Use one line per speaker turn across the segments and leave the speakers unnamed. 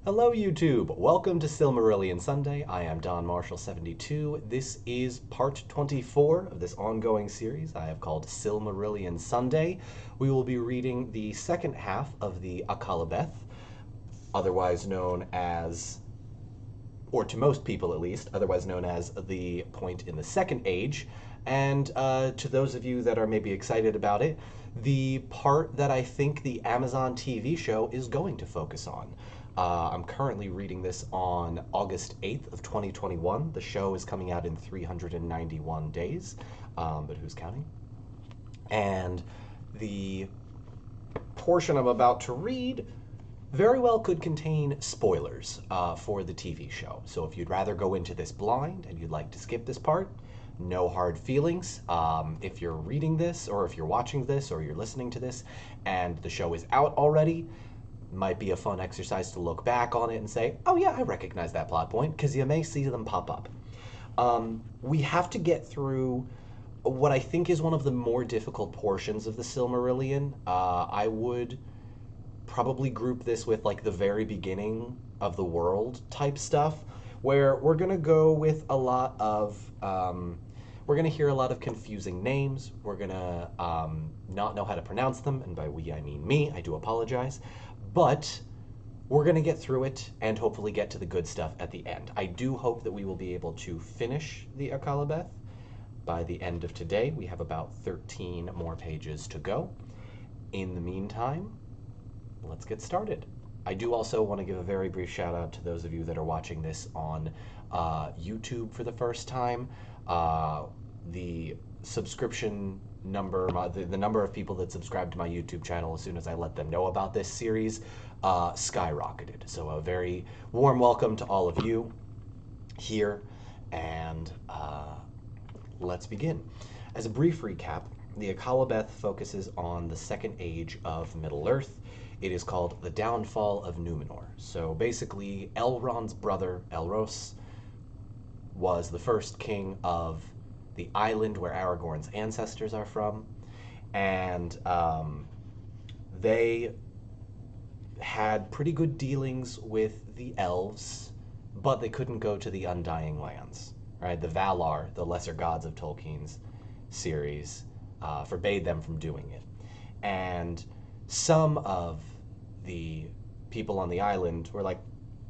Hello YouTube! Welcome to Silmarillion Sunday. I am Don Marshall72. This is part 24 of this ongoing series I have called Silmarillion Sunday. We will be reading the second half of the Akallabeth, otherwise known as, or to most people at least, otherwise known as the point in the Second Age. And to those of you that are maybe excited about it, the part that I think the Amazon TV show is going to focus on. I'm currently reading this on August 8th of 2021. The show is coming out in 391 days, but who's counting? And the portion I'm about to read very well could contain spoilers for the TV show. So if you'd rather go into this blind and you'd like to skip this part, no hard feelings. If you're reading this, or if you're watching this, or you're listening to this, and the show is out already, might be a fun exercise to look back on it and say, oh yeah, I recognize that plot point, because you may see them pop up. We have to get through what I think is one of the more difficult portions of the Silmarillion. I would probably group this with like the very beginning of the world type stuff, where we're going to go with a lot of, we're going to hear a lot of confusing names. We're going to not know how to pronounce them, and by we I mean me, I do apologize. But we're going to get through it and hopefully get to the good stuff at the end. I do hope that we will be able to finish the Akallabeth by the end of today. We have about 13 more pages to go. In the meantime, let's get started. I do also want to give a very brief shout out to those of you that are watching this on YouTube for the first time. The subscription number, the number of people that subscribe to my YouTube channel as soon as I let them know about this series skyrocketed. So a very warm welcome to all of you here, and let's begin. As a brief recap, the Akallabeth focuses on the Second Age of Middle-earth. It is called the Downfall of Numenor. So basically, Elrond's brother, Elros, was the first king of the island where Aragorn's ancestors are from, and they had pretty good dealings with the elves, but they couldn't go to the Undying Lands, right? The Valar, the lesser gods of Tolkien's series, forbade them from doing it. And some of the people on the island were like,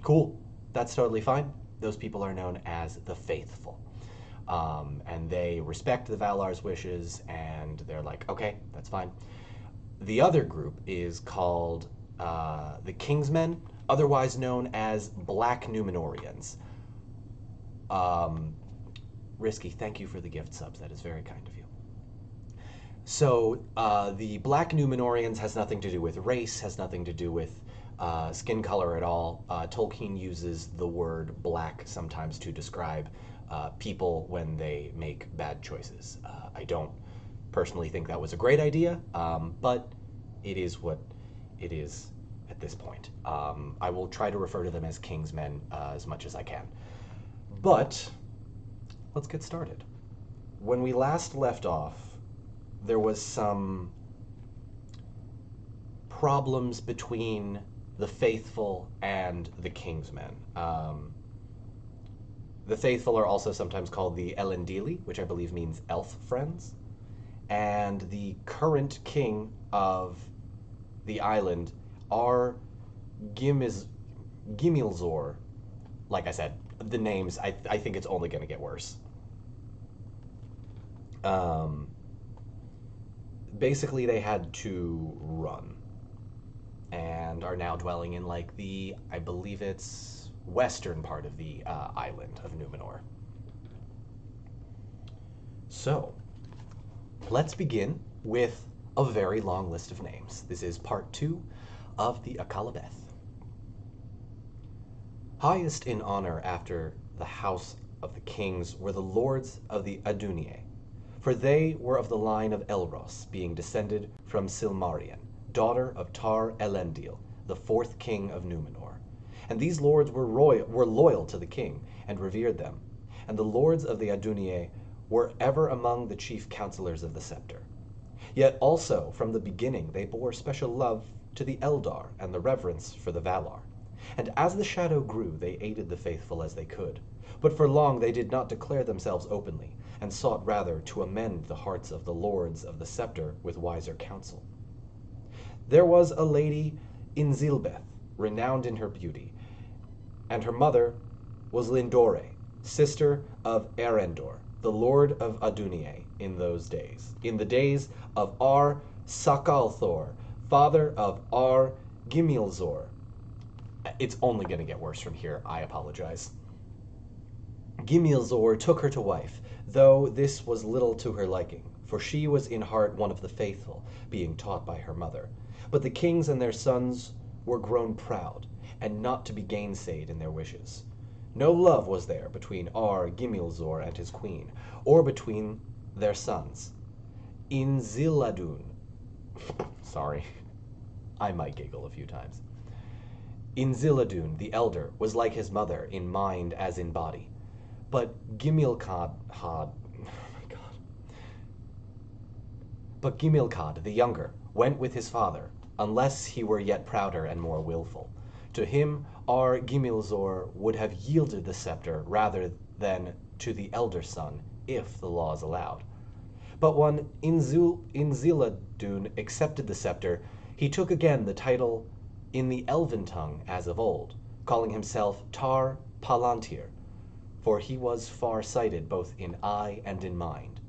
cool, that's totally fine. Those people are known as the Faithful. And they respect the Valar's wishes, and they're like, okay, that's fine. The other group is called the Kingsmen, otherwise known as Black Numenorians. Risky, thank you for the gift subs. That is very kind of you. So the Black Numenorians has nothing to do with race, has nothing to do with skin color at all. Tolkien uses the word black sometimes to describe people when they make bad choices. I don't personally think that was a great idea, but it is what it is at this point. I will try to refer to them as Kingsmen as much as I can. But let's get started. When we last left off, there was some problems between the Faithful and the Kingsmen. The Faithful are also sometimes called the Elendili, which I believe means elf friends. And the current king of the island are Gimilzor. Like I said, the names, I think it's only going to get worse. Basically, they had to run and are now dwelling in like the, I believe it's western part of the island of Numenor. So, let's begin with a very long list of names. This is part 2 of the Akallabeth. Highest in honor after the house of the kings were the lords of the Aduniae, for they were of the line of Elros, being descended from Silmarillion, daughter of Tar-Elendil, the 4th king of Numenor. And these lords were loyal to the king, and revered them. And the lords of the Aduniae were ever among the chief counselors of the scepter. Yet also, from the beginning, they bore special love to the Eldar and the reverence for the Valar. And as the shadow grew, they aided the faithful as they could. But for long they did not declare themselves openly, and sought rather to amend the hearts of the lords of the scepter with wiser counsel. There was a lady Inzilbeth, renowned in her beauty, and her mother was Lindore, sister of Erendor, the lord of Adunie in those days, in the days of Ar-Sakalthor, father of Ar-Gimilzor. It's only going to get worse from here, I apologize. Gimilzor took her to wife, though this was little to her liking, for she was in heart one of the faithful, being taught by her mother. But the kings and their sons were grown proud, and not to be gainsayed in their wishes. No love was there between Ar-Gimilzor and his queen, or between their sons. Inziladun, sorry, I might giggle a few times. Inziladun, the elder, was like his mother in mind as in body. But Gimilkad, the younger, went with his father, unless he were yet prouder and more willful. To him Ar-Gimilzor would have yielded the scepter rather than to the elder son, if the laws allowed. But when Inziladun accepted the scepter, he took again the title in the elven tongue as of old, calling himself Tar-Palantir, for he was far-sighted both in eye and in mind.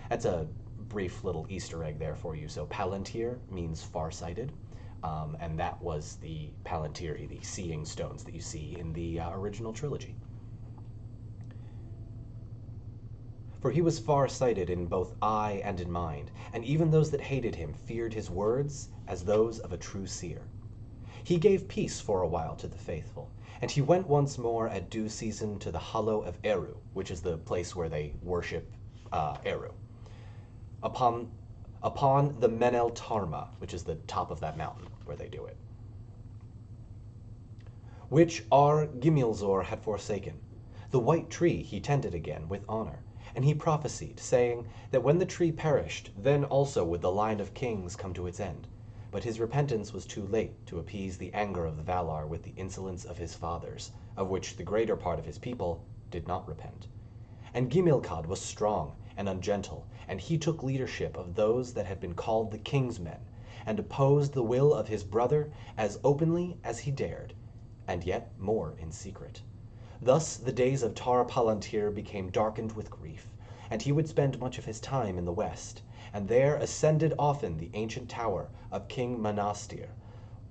That's a brief little Easter egg there for you. So Palantir means far-sighted, and that was the Palantiri, the seeing stones that you see in the original trilogy. For he was far-sighted in both eye and in mind, and even those that hated him feared his words as those of a true seer. He gave peace for a while to the faithful, and he went once more at due season to the hollow of Eru, which is the place where they worship Eru, upon the Menel Tarma, which is the top of that mountain where they do it, which Ar-Gimilzor had forsaken. The white tree he tended again with honor, and he prophesied, saying that when the tree perished, then also would the line of kings come to its end. But his repentance was too late to appease the anger of the Valar with the insolence of his fathers, of which the greater part of his people did not repent. And Gimilkad was strong and ungentle, and he took leadership of those that had been called the king's men, and opposed the will of his brother as openly as he dared, and yet more in secret. Thus the days of Tar-Palantir became darkened with grief, and he would spend much of his time in the west, and there ascended often the ancient tower of King Manastir,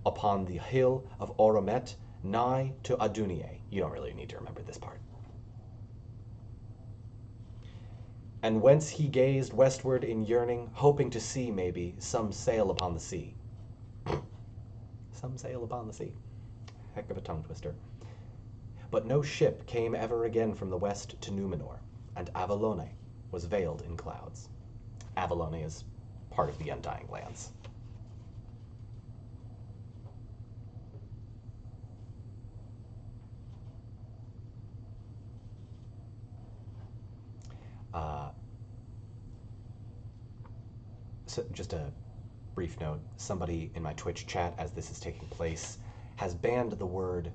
upon the hill of Oromet, nigh to Adunie. You don't really need to remember this part. And whence he gazed westward in yearning, hoping to see, maybe, some sail upon the sea. Some sail upon the sea. Heck of a tongue twister. But no ship came ever again from the west to Numenor, and Avalone was veiled in clouds. Avalone is part of the Undying Lands. So just a brief note, somebody in my Twitch chat as this is taking place has banned the word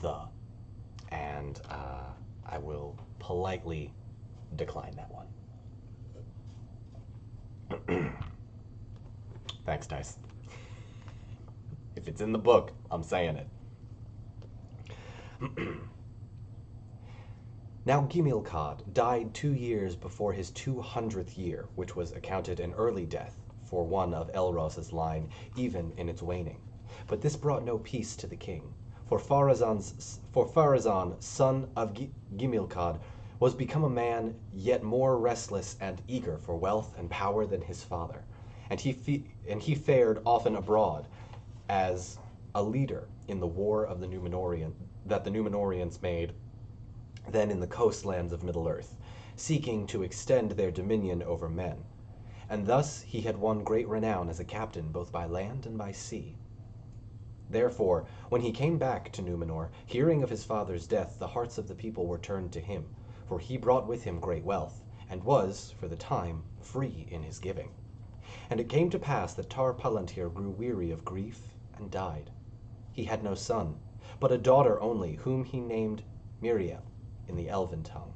"the," and I will politely decline that one. Thanks, Dice. If it's in the book, I'm saying it. Now Gimilkad died 2 years before his 200th year, which was accounted an early death for one of Elros's line, even in its waning. But this brought no peace to the king, for Pharazon, son of Gimilkad, was become a man yet more restless and eager for wealth and power than his father, and he fared often abroad as a leader in the war of the Numenorian that the Numenorians made then in the coastlands of Middle-earth, seeking to extend their dominion over men. And thus he had won great renown as a captain both by land and by sea. Therefore, when he came back to Numenor, hearing of his father's death, the hearts of the people were turned to him, for he brought with him great wealth, and was, for the time, free in his giving. And it came to pass that Tar-Palantir grew weary of grief and died. He had no son, but a daughter only, whom he named Miriel in the Elven tongue.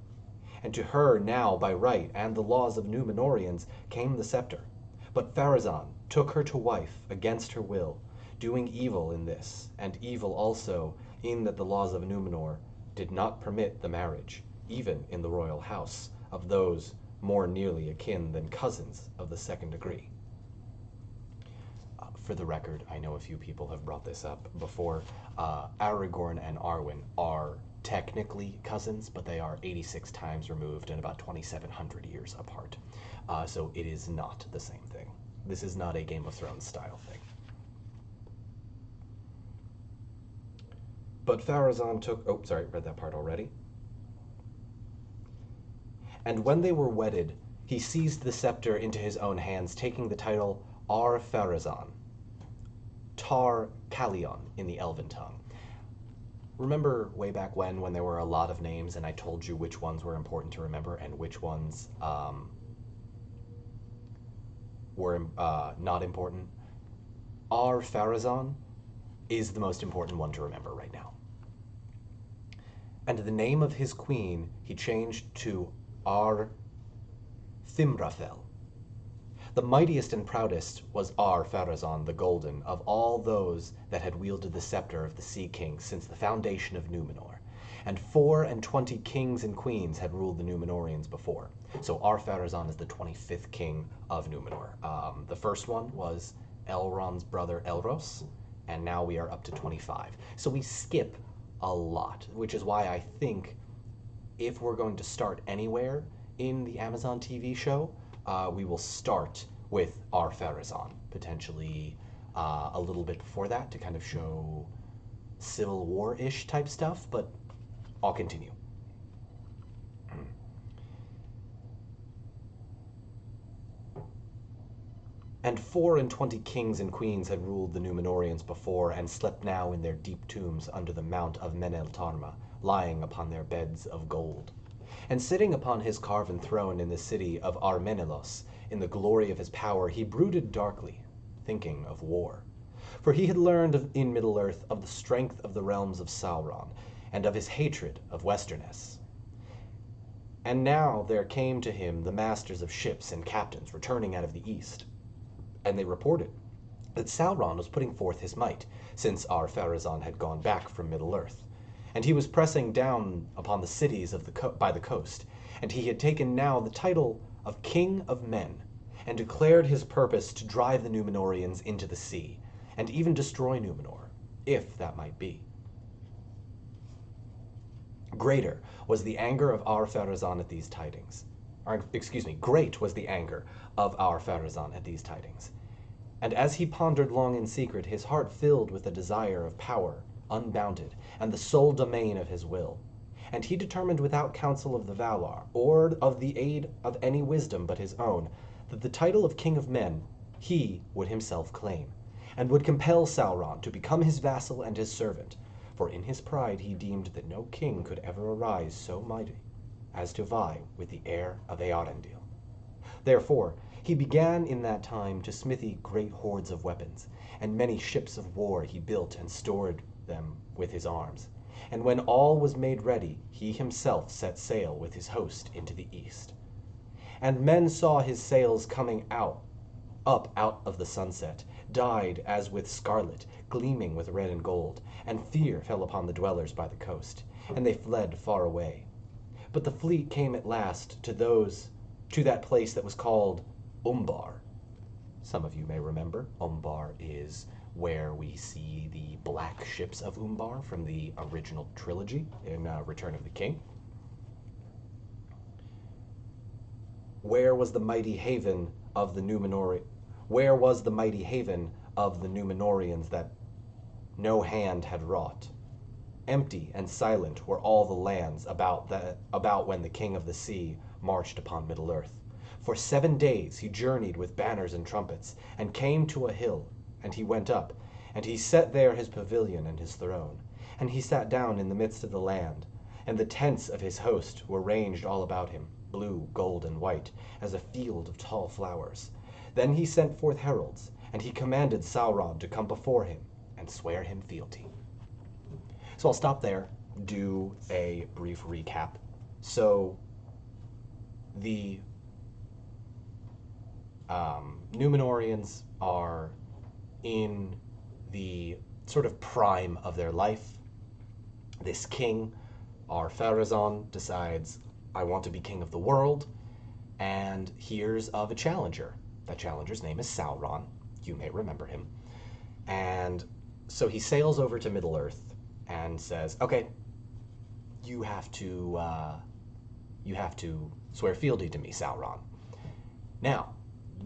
And to her now by right and the laws of Numenorians came the scepter. But Pharazon took her to wife against her will, doing evil in this, and evil also in that the laws of Numenor did not permit the marriage, even in the royal house, of those more nearly akin than cousins of the second degree. For the record, I know a few people have brought this up before. Aragorn and Arwen are technically cousins, but they are 86 times removed and about 2,700 years apart. So it is not the same thing. This is not a Game of Thrones style thing. But Pharazon took... Oh, sorry, read that part already. And when they were wedded, he seized the scepter into his own hands, taking the title Ar-Pharazon, Tar-Palantir in the Elven tongue. Remember way back when there were a lot of names and I told you which ones were important to remember and which ones were not important? Ar-Pharazon is the most important one to remember right now. And the name of his queen he changed to Ar-Thimrafel. The mightiest and proudest was Ar-Pharazon the Golden of all those that had wielded the scepter of the Sea King since the foundation of Numenor, and 24 kings and queens had ruled the Numenorians before. So Ar-Pharazon is the 25th king of Numenor. The first one was Elrond's brother Elros, and now we are up to 25. So we skip a lot, which is why I think if we're going to start anywhere in the Amazon TV show, we will start with Ar-Pharazon, potentially a little bit before that to kind of show Civil War-ish type stuff, but I'll continue. And 24 kings and queens had ruled the Numenorians before, and slept now in their deep tombs under the mount of Meneltarma, lying upon their beds of gold. And sitting upon his carven throne in the city of Ar-Menelos, in the glory of his power, he brooded darkly, thinking of war. For he had learned in Middle-earth of the strength of the realms of Sauron, and of his hatred of Westerness. And now there came to him the masters of ships and captains returning out of the east, and they reported that Sauron was putting forth his might, since Ar-Pharazon had gone back from Middle-earth. And he was pressing down upon the cities of by the coast, and he had taken now the title of King of Men, and declared his purpose to drive the Numenorians into the sea, and even destroy Numenor, if that might be. Greater was the anger of Ar-Pharazon at these tidings. Great was the anger of Ar-Pharazon at these tidings. And as he pondered long in secret, his heart filled with a desire of power, unbounded, and the sole domain of his will. And he determined without counsel of the Valar, or of the aid of any wisdom but his own, that the title of King of Men he would himself claim, and would compel Sauron to become his vassal and his servant, for in his pride he deemed that no king could ever arise so mighty as to vie with the heir of Eärendil. Therefore he began in that time to smithy great hoards of weapons, and many ships of war he built and stored them with his arms. And when all was made ready, he himself set sail with his host into the east. And men saw his sails coming up out of the sunset, dyed as with scarlet, gleaming with red and gold, and fear fell upon the dwellers by the coast, and they fled far away. But the fleet came at last to that place that was called Umbar. Some of you may remember, Umbar is where we see the black ships of Umbar from the original trilogy in Return of the King. Where was the mighty haven of the Numenorians that no hand had wrought? Empty and silent were all the lands about when the King of the Sea marched upon Middle-earth. For 7 days he journeyed with banners and trumpets, and came to a hill, and he went up, and he set there his pavilion and his throne, and he sat down in the midst of the land, and the tents of his host were ranged all about him, blue, gold, and white, as a field of tall flowers. Then he sent forth heralds, and he commanded Sauron to come before him and swear him fealty. So I'll stop there, do a brief recap. So the Numenorians are in the sort of prime of their life. This king, Ar-Pharazon, decides, I want to be king of the world, and hears of a challenger. That challenger's name is Sauron. You may remember him. And so he sails over to Middle-earth and says, okay, you have to swear fealty to me, Sauron. Now,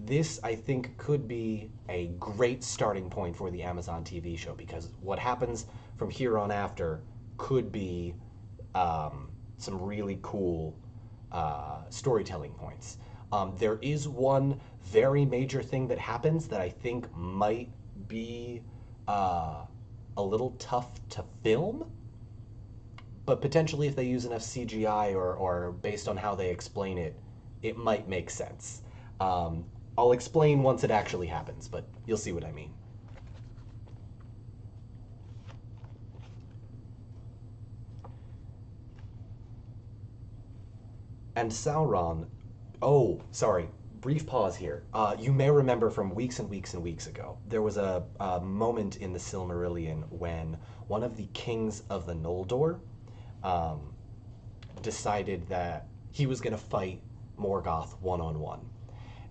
this, I think, could be a great starting point for the Amazon TV show, because what happens from here on after could be some really cool storytelling points. There is one very major thing that happens that I think might be a little tough to film, but potentially if they use enough CGI or based on how they explain it, it might make sense. I'll explain once it actually happens, but you'll see what I mean. And Sauron, oh, sorry, brief pause here. You may remember from weeks and weeks and weeks ago, there was a moment in the Silmarillion when one of the kings of the Noldor decided that he was going to fight Morgoth one-on-one.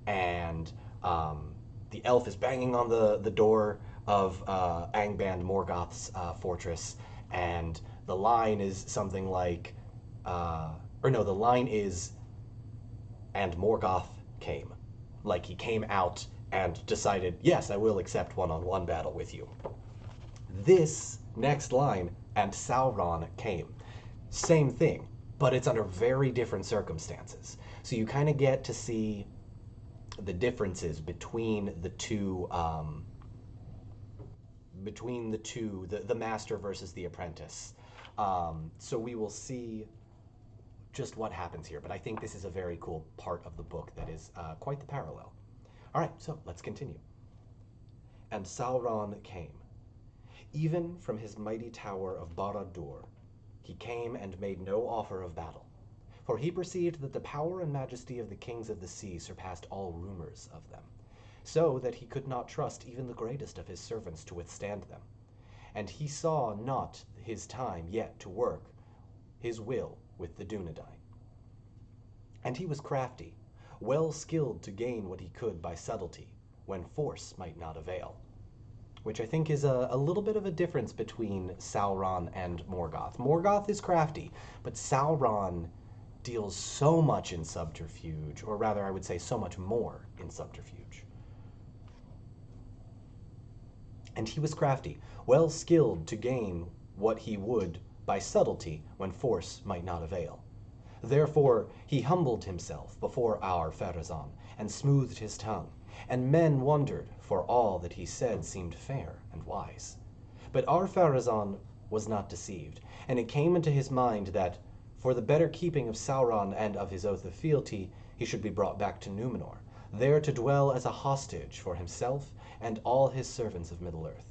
And the elf is banging on the door of Angband Morgoth's fortress, and the line is something like, the line is, and Morgoth came. Like he came out and decided, yes, I will accept one-on-one battle with you. This next line, and Sauron came. Same thing, but it's under very different circumstances. So you kind of get to see the differences between the two, the master versus the apprentice. So we will see just what happens here, but I think this is a very cool part of the book that is quite the parallel. All right, so let's continue. And Sauron came. Even from his mighty tower of Barad-dûr, he came and made no offer of battle. For he perceived that the power and majesty of the kings of the sea surpassed all rumors of them, so that he could not trust even the greatest of his servants to withstand them. And he saw not his time yet to work his will with the Dunedain. And he was crafty, well skilled to gain what he could by subtlety, when force might not avail. Which I think is a little bit of a difference between Sauron and Morgoth. Morgoth is crafty, but Sauron deals so much in subterfuge, or rather I would say so much more in subterfuge. And he was crafty, well skilled to gain what he would by subtlety when force might not avail. Therefore he humbled himself before Ar-Pharazon and smoothed his tongue, and men wondered, for all that he said seemed fair and wise. But Ar-Pharazon was not deceived, and it came into his mind that for the better keeping of Sauron and of his oath of fealty, he should be brought back to Numenor, there to dwell as a hostage for himself and all his servants of Middle-earth.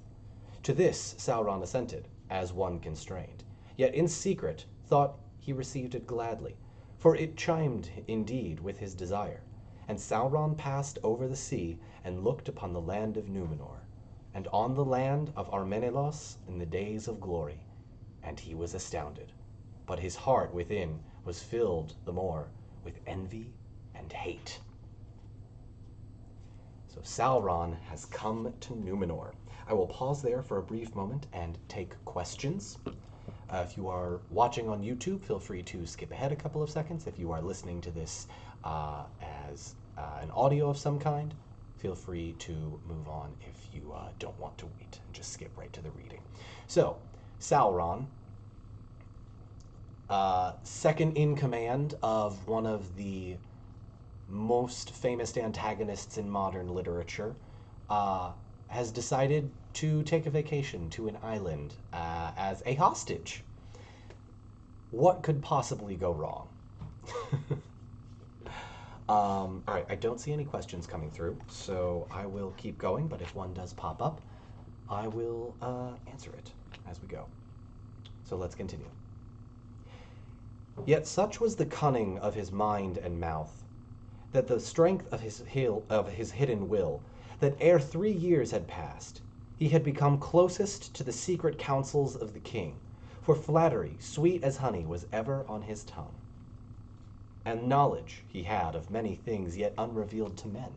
To this Sauron assented, as one constrained, yet in secret thought he received it gladly, for it chimed indeed with his desire. And Sauron passed over the sea and looked upon the land of Numenor, and on the land of Ar-Menelaos in the days of glory, and he was astounded. But his heart within was filled the more with envy and hate. So Sauron has come to Numenor. I will pause there for a brief moment and take questions. If you are watching on YouTube, feel free to skip ahead a couple of seconds. If you are listening to this as an audio of some kind, feel free to move on if you don't want to wait and just skip right to the reading. So, Sauron, second in command of one of the most famous antagonists in modern literature, has decided to take a vacation to an island as a hostage. What could possibly go wrong? All right, I don't see any questions coming through, so I will keep going, but if one does pop up, I will answer it as we go. So let's continue. Yet such was the cunning of his mind and mouth, that the strength of his hidden will, that ere 3 years had passed, he had become closest to the secret counsels of the king, for flattery, sweet as honey, was ever on his tongue. And knowledge he had of many things yet unrevealed to men.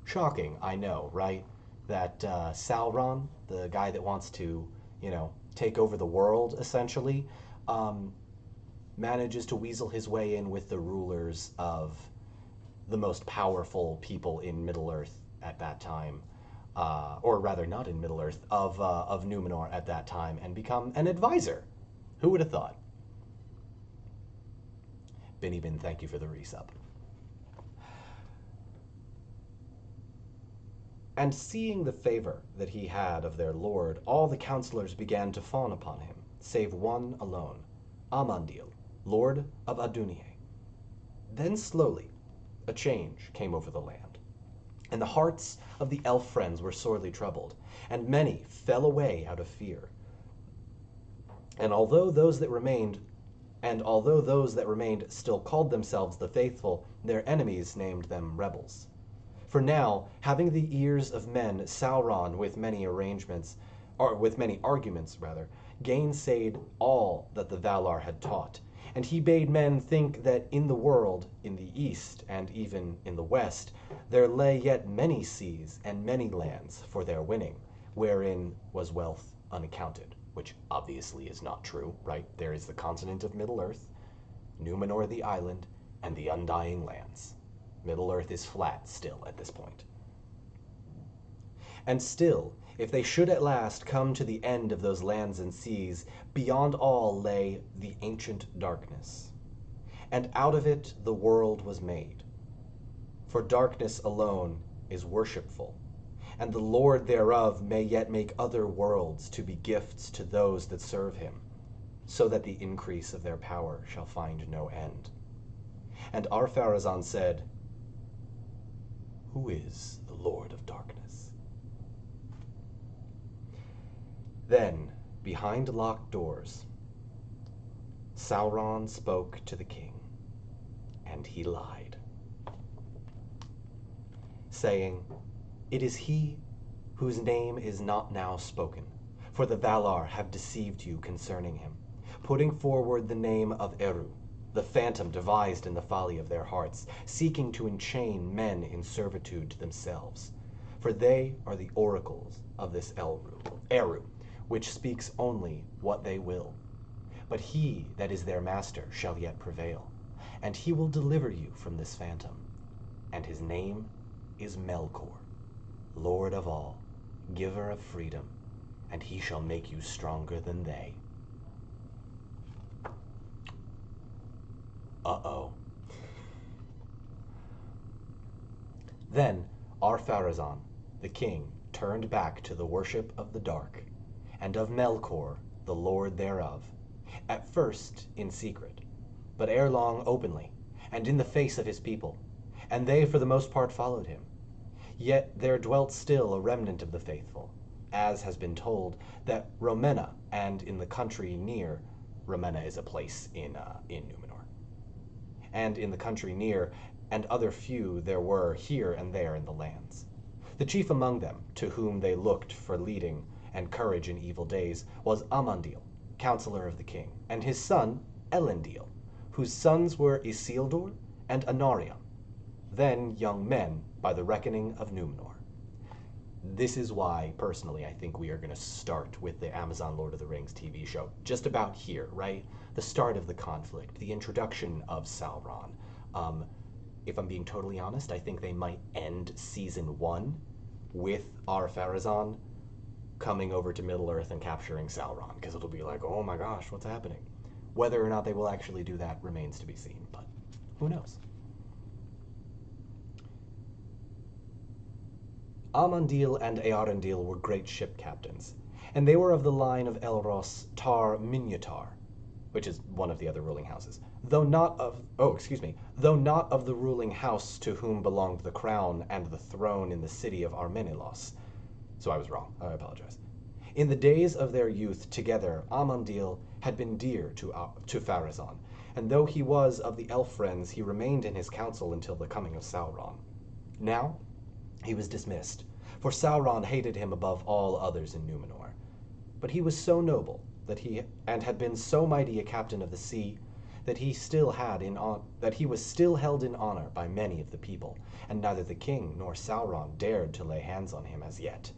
Shocking, I know, right? That Sauron, the guy that wants to, take over the world, essentially, manages to weasel his way in with the rulers of the most powerful people in Middle-earth at that time, or rather not in Middle-earth, of Numenor at that time, and become an advisor. Who would have thought? Binny Bin, thank you for the resub. And seeing the favor that he had of their lord, all the counselors began to fawn upon him, save one alone, Amandil, lord of Adunie. Then slowly a change came over the land, and the hearts of the elf friends were sorely troubled, and many fell away out of fear. And although those that remained still called themselves the faithful, their enemies named them rebels. For now, having the ears of men, Sauron with many arguments, gainsayed all that the Valar had taught, and he bade men think that in the world, in the east, and even in the west, there lay yet many seas and many lands for their winning, wherein was wealth unaccounted, which obviously is not true, right? There is the continent of Middle-earth, Numenor the island, and the Undying Lands. Middle-earth is flat still at this point. And still, if they should at last come to the end of those lands and seas, beyond all lay the ancient darkness. And out of it the world was made. For darkness alone is worshipful, and the Lord thereof may yet make other worlds to be gifts to those that serve him, so that the increase of their power shall find no end. And Ar-Pharazon said, "Who is the Lord of Darkness?" Then, behind locked doors, Sauron spoke to the king, and he lied, saying, "It is he whose name is not now spoken, for the Valar have deceived you concerning him, putting forward the name of Eru, the phantom devised in the folly of their hearts, seeking to enchain men in servitude to themselves. For they are the oracles of this Eru, which speaks only what they will. But he that is their master shall yet prevail, and he will deliver you from this phantom. And his name is Melkor, Lord of all, giver of freedom, and he shall make you stronger than they." Uh-oh. Then Ar-Pharazon, the king, turned back to the worship of the dark, and of Melkor, the lord thereof, at first in secret, but ere long openly, and in the face of his people, and they for the most part followed him. Yet there dwelt still a remnant of the faithful, as has been told, that Romena, and in the country near, Romena is a place in Numenor, and in the country near, and other few there were here and there in the lands. The chief among them, to whom they looked for leading and courage in evil days, was Amandil, counselor of the king, and his son Elendil, whose sons were Isildur and Anarion, then young men by the reckoning of Numenor. This is why, personally, I think we are going to start with the Amazon Lord of the Rings TV show. Just about here, right? The start of the conflict, the introduction of Sauron. If I'm being totally honest, I think they might end season 1 with Ar-Pharazon coming over to Middle-earth and capturing Sauron, because it'll be like, oh my gosh, what's happening? Whether or not they will actually do that remains to be seen, but who knows? Amandil and Earendil were great ship captains, and they were of the line of Elros Tar-Minyatar, which is one of the other ruling houses, though not of the ruling house to whom belonged the crown and the throne in the city of Armenilos. So I was wrong, I apologize. In the days of their youth together, Amandil had been dear to Pharazon, and though he was of the elf friends, he remained in his council until the coming of Sauron. Now he was dismissed, for Sauron hated him above all others in Numenor. But he was so noble and had been so mighty a captain of the sea that he was still held in honor by many of the people, and neither the king nor Sauron dared to lay hands on him as yet.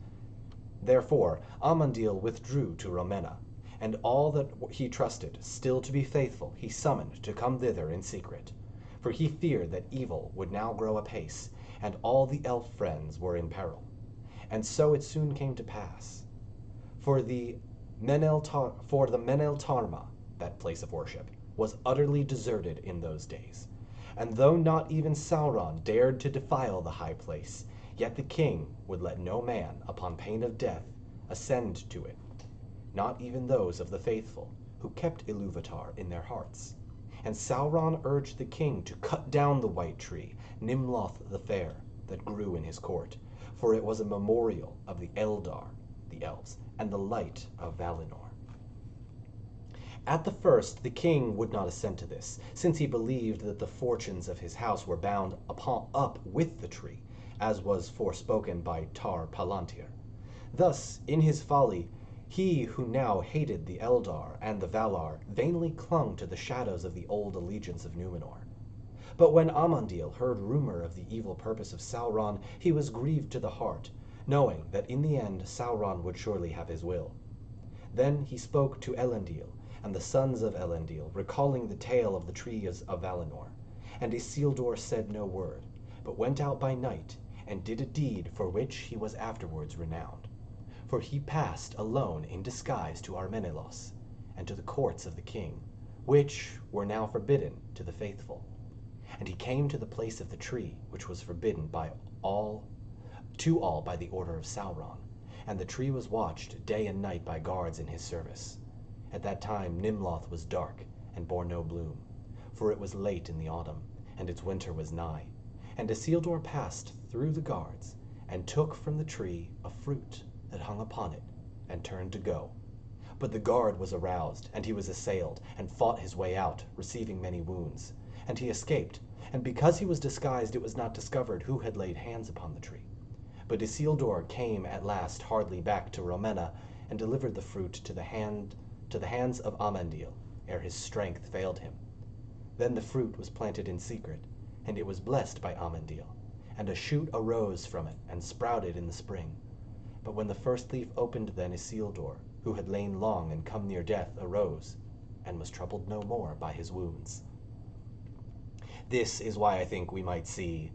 Therefore Amandil withdrew to Rhomenna, and all that he trusted still to be faithful he summoned to come thither in secret, for he feared that evil would now grow apace, and all the elf friends were in peril. And so it soon came to pass. For the Meneltarma, that place of worship, was utterly deserted in those days. And though not even Sauron dared to defile the high place, yet the king would let no man, upon pain of death, ascend to it, not even those of the faithful, who kept Ilúvatar in their hearts. And Sauron urged the king to cut down the white tree, Nimloth the Fair, that grew in his court, for it was a memorial of the Eldar, the elves, and the light of Valinor. At the first the king would not assent to this, since he believed that the fortunes of his house were bound up with the tree, as was forspoken by Tar-Palantir. Thus, in his folly, he who now hated the Eldar and the Valar vainly clung to the shadows of the old allegiance of Numenor. But when Amandil heard rumor of the evil purpose of Sauron, he was grieved to the heart, knowing that in the end Sauron would surely have his will. Then he spoke to Elendil and the sons of Elendil, recalling the tale of the trees of Valinor. And Isildur said no word, but went out by night, and did a deed for which he was afterwards renowned. For he passed alone in disguise to Armenelos, and to the courts of the king, which were now forbidden to the faithful. And he came to the place of the tree, which was forbidden to all by the order of Sauron, and the tree was watched day and night by guards in his service. At that time Nimloth was dark, and bore no bloom, for it was late in the autumn, and its winter was nigh. And Isildur passed through the guards, and took from the tree a fruit that hung upon it, and turned to go. But the guard was aroused, and he was assailed, and fought his way out, receiving many wounds. And he escaped, and because he was disguised it was not discovered who had laid hands upon the tree. But Isildur came at last hardly back to Rhomenna, and delivered the fruit to the hands of Amandil, ere his strength failed him. Then the fruit was planted in secret, and it was blessed by Amandil, and a shoot arose from it, and sprouted in the spring. But when the first leaf opened, then Isildur, who had lain long and come near death, arose, and was troubled no more by his wounds. This is why I think we might see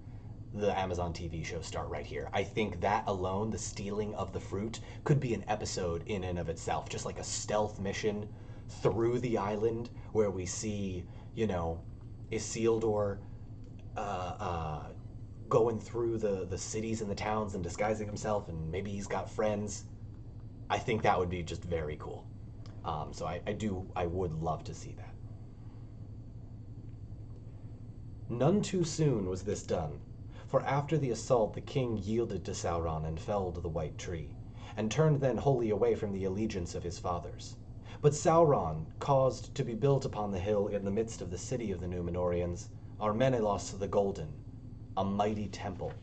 the Amazon TV show start right here. I think that alone, the stealing of the fruit, could be an episode in and of itself, just like a stealth mission through the island where we see, Isildur going through the cities and the towns and disguising himself, and maybe he's got friends. I think that would be just very cool. So I would love to see that. None too soon was this done, for after the assault the king yielded to Sauron and felled the white tree, and turned then wholly away from the allegiance of his fathers. But Sauron caused to be built upon the hill in the midst of the city of the Númenóreans, Armenelos the Golden, a mighty temple.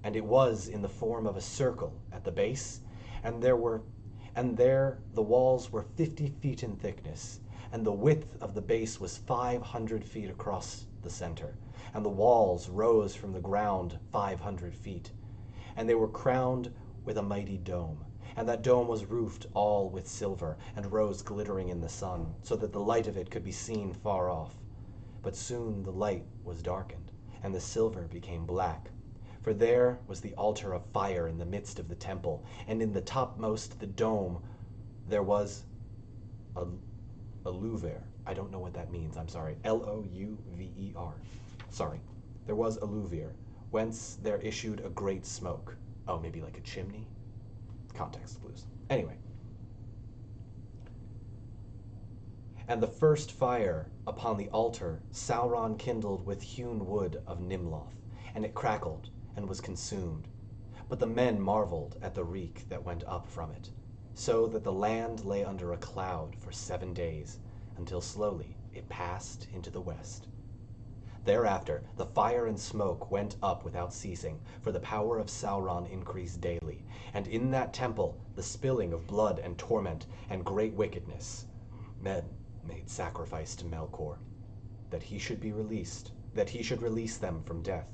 And it was in the form of a circle at the base, and there the walls were 50 feet in thickness, and the width of the base was 500 feet across the center, and the walls rose from the ground 500 feet, and they were crowned with a mighty dome, and that dome was roofed all with silver, and rose glittering in the sun, so that the light of it could be seen far off. But soon the light was darkened, and the silver became black, for there was the altar of fire in the midst of the temple, and in the topmost the dome there was a louver. I don't know what that means, I'm sorry. Louver. Sorry. There was a louver, whence there issued a great smoke. Oh, maybe like a chimney? Context clues. Anyway. And the first fire upon the altar Sauron kindled with hewn wood of Nimloth, and it crackled and was consumed. But the men marveled at the reek that went up from it. so that the land lay under a cloud for 7 days, until slowly it passed into the west. Thereafter the fire and smoke went up without ceasing, for the power of Sauron increased daily, and in that temple the spilling of blood and torment and great wickedness. Men made sacrifice to Melkor, that he should release them from death.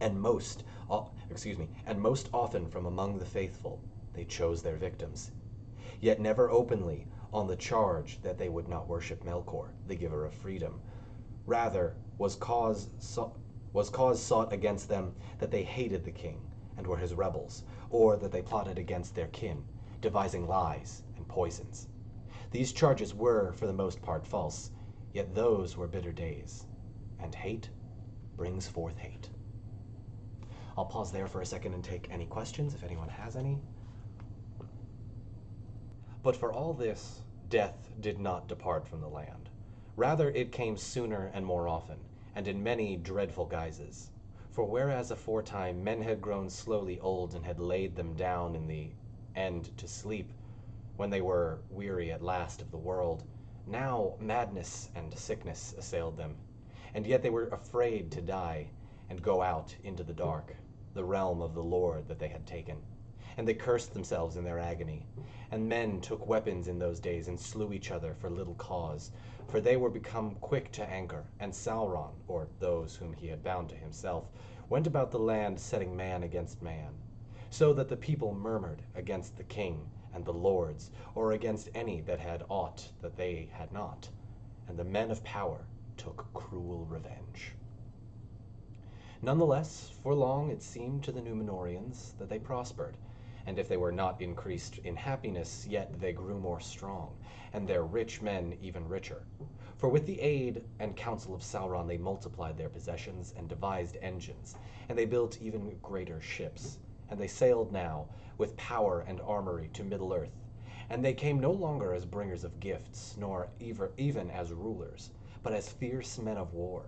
And most often from among the faithful they chose their victims, yet never openly, on the charge that they would not worship Melkor, the giver of freedom. Rather was cause sought against them that they hated the king and were his rebels, or that they plotted against their kin, devising lies and poisons. These charges were, for the most part, false, yet those were bitter days, and hate brings forth hate. I'll pause there for a second and take any questions, if anyone has any. But for all this, death did not depart from the land. Rather, it came sooner and more often, and in many dreadful guises. For whereas aforetime men had grown slowly old and had laid them down in the end to sleep, when they were weary at last of the world, now madness and sickness assailed them, and yet they were afraid to die and go out into the dark, the realm of the Lord that they had taken. And they cursed themselves in their agony. And men took weapons in those days and slew each other for little cause, for they were become quick to anger. And Sauron, or those whom he had bound to himself, went about the land setting man against man, so that the people murmured against the king and the lords, or against any that had aught that they had not. And the men of power took cruel revenge. Nonetheless, for long it seemed to the Numenorians that they prospered, and if they were not increased in happiness, yet they grew more strong, and their rich men even richer. For with the aid and counsel of Sauron they multiplied their possessions and devised engines, and they built even greater ships, and they sailed now with power and armory to Middle-earth. And they came no longer as bringers of gifts, nor even as rulers, but as fierce men of war.